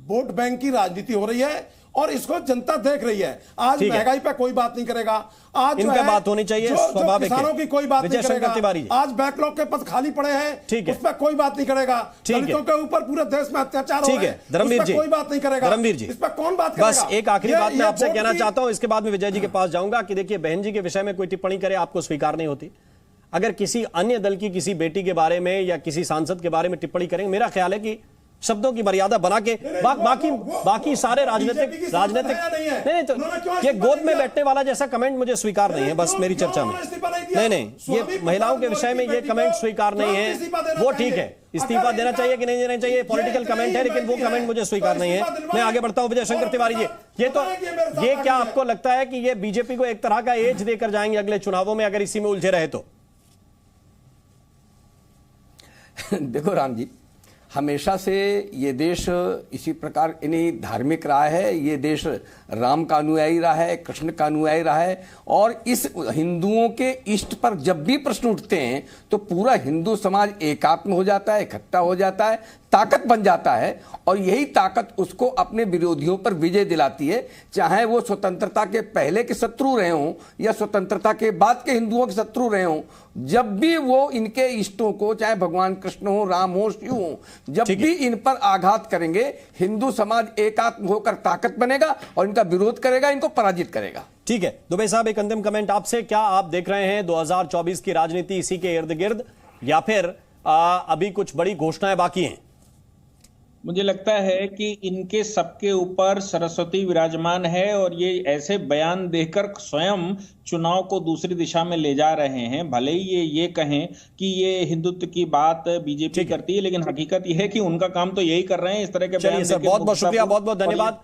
वोट बैंक की राजनीति हो रही है और इसको जनता देख रही है। आज महंगाई पे कोई बात नहीं करेगा, आज इनका बात होनी चाहिए, स्वाभाविक है। किसानों की कोई बात नहीं करेगा, आज बैकलॉग के पद खाली पड़े हैं, उस पर कोई बात नहीं करेगा, दलितों के ऊपर पूरे देश में अत्याचार हो रहे हैं, धर्मवीर जी कोई बात नहीं करेगा, धर्मवीर जी इस पर कौन बात करेगा। बस एक आखिरी बात मैं आपसे कहना चाहता हूं, इसके बाद में विजय जी के पास जाऊंगा कि देखिए, बहन जी के विषय में कोई टिप्पणी करे आपको स्वीकार नहीं होती। अगर किसी अन्य दल की किसी बेटी के बारे में या किसी सांसद के बारे में टिप्पणी करेंगे, मेरा ख्याल है कि शब्दों की मर्यादा बना के बाकी सारे राजनीतिक नहीं, तो ये गोद में बैठने वाला जैसा कमेंट मुझे स्वीकार नहीं है। बस मेरी चर्चा में नहीं, ये महिलाओं के विषय में ये कमेंट स्वीकार नहीं है। वो ठीक है, इस्तीफा देना चाहिए कि नहीं देना चाहिए, पॉलिटिकल कमेंट है, लेकिन वो कमेंट मुझे स्वीकार नहीं है। मैं आगे बढ़ता हूं, विजय शंकर तिवारी जी, ये क्या आपको लगता है कि ये बीजेपी को एक तरह का एज देकर जाएंगे अगले चुनावों में, अगर इसी में उलझे रहे तो? देखो राम जी, हमेशा से ये देश इसी प्रकार इन्हीं धार्मिक रहा है, ये देश राम का अनुयायी रहा है, कृष्ण का अनुयायी रहा है। और इस हिंदुओं के इष्ट पर जब भी प्रश्न उठते हैं तो पूरा हिंदू समाज एकात्म हो जाता है, इकट्ठा हो जाता है, ताकत बन जाता है, और यही ताकत उसको अपने विरोधियों पर विजय दिलाती है, चाहे वो स्वतंत्रता के पहले के शत्रु रहे हों या स्वतंत्रता के बाद के हिंदुओं के शत्रु रहे हों। जब भी वो इनके इष्टों को, चाहे भगवान कृष्ण हो, राम हो, शिव हो, जब भी इन पर आघात करेंगे, हिंदू समाज एकात्म होकर ताकत बनेगा और इनका विरोध करेगा, इनको पराजित करेगा। ठीक है, दुबे साहब, एक अंतिम कमेंट आपसे। क्या आप देख रहे हैं 2024 की राजनीति इसी के इर्द गिर्द, या फिर अभी कुछ बड़ी घोषणाएं बाकी हैं? मुझे लगता है कि इनके सबके ऊपर सरस्वती विराजमान है और ये ऐसे बयान देकर स्वयं चुनाव को दूसरी दिशा में ले जा रहे हैं। भले ही ये कहें कि ये हिंदुत्व की बात बीजेपी करती है, लेकिन हकीकत ये है कि उनका काम तो यही कर रहे हैं, इस तरह के बयान। सर, बहुत बहुत शुक्रिया, बहुत बहुत धन्यवाद।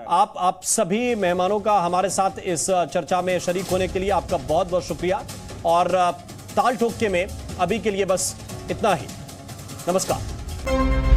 आप सभी मेहमानों का हमारे साथ इस चर्चा में शरीक होने के लिए आपका बहुत बहुत शुक्रिया। और ताल ठोके में अभी के लिए बस इतना ही। नमस्कार।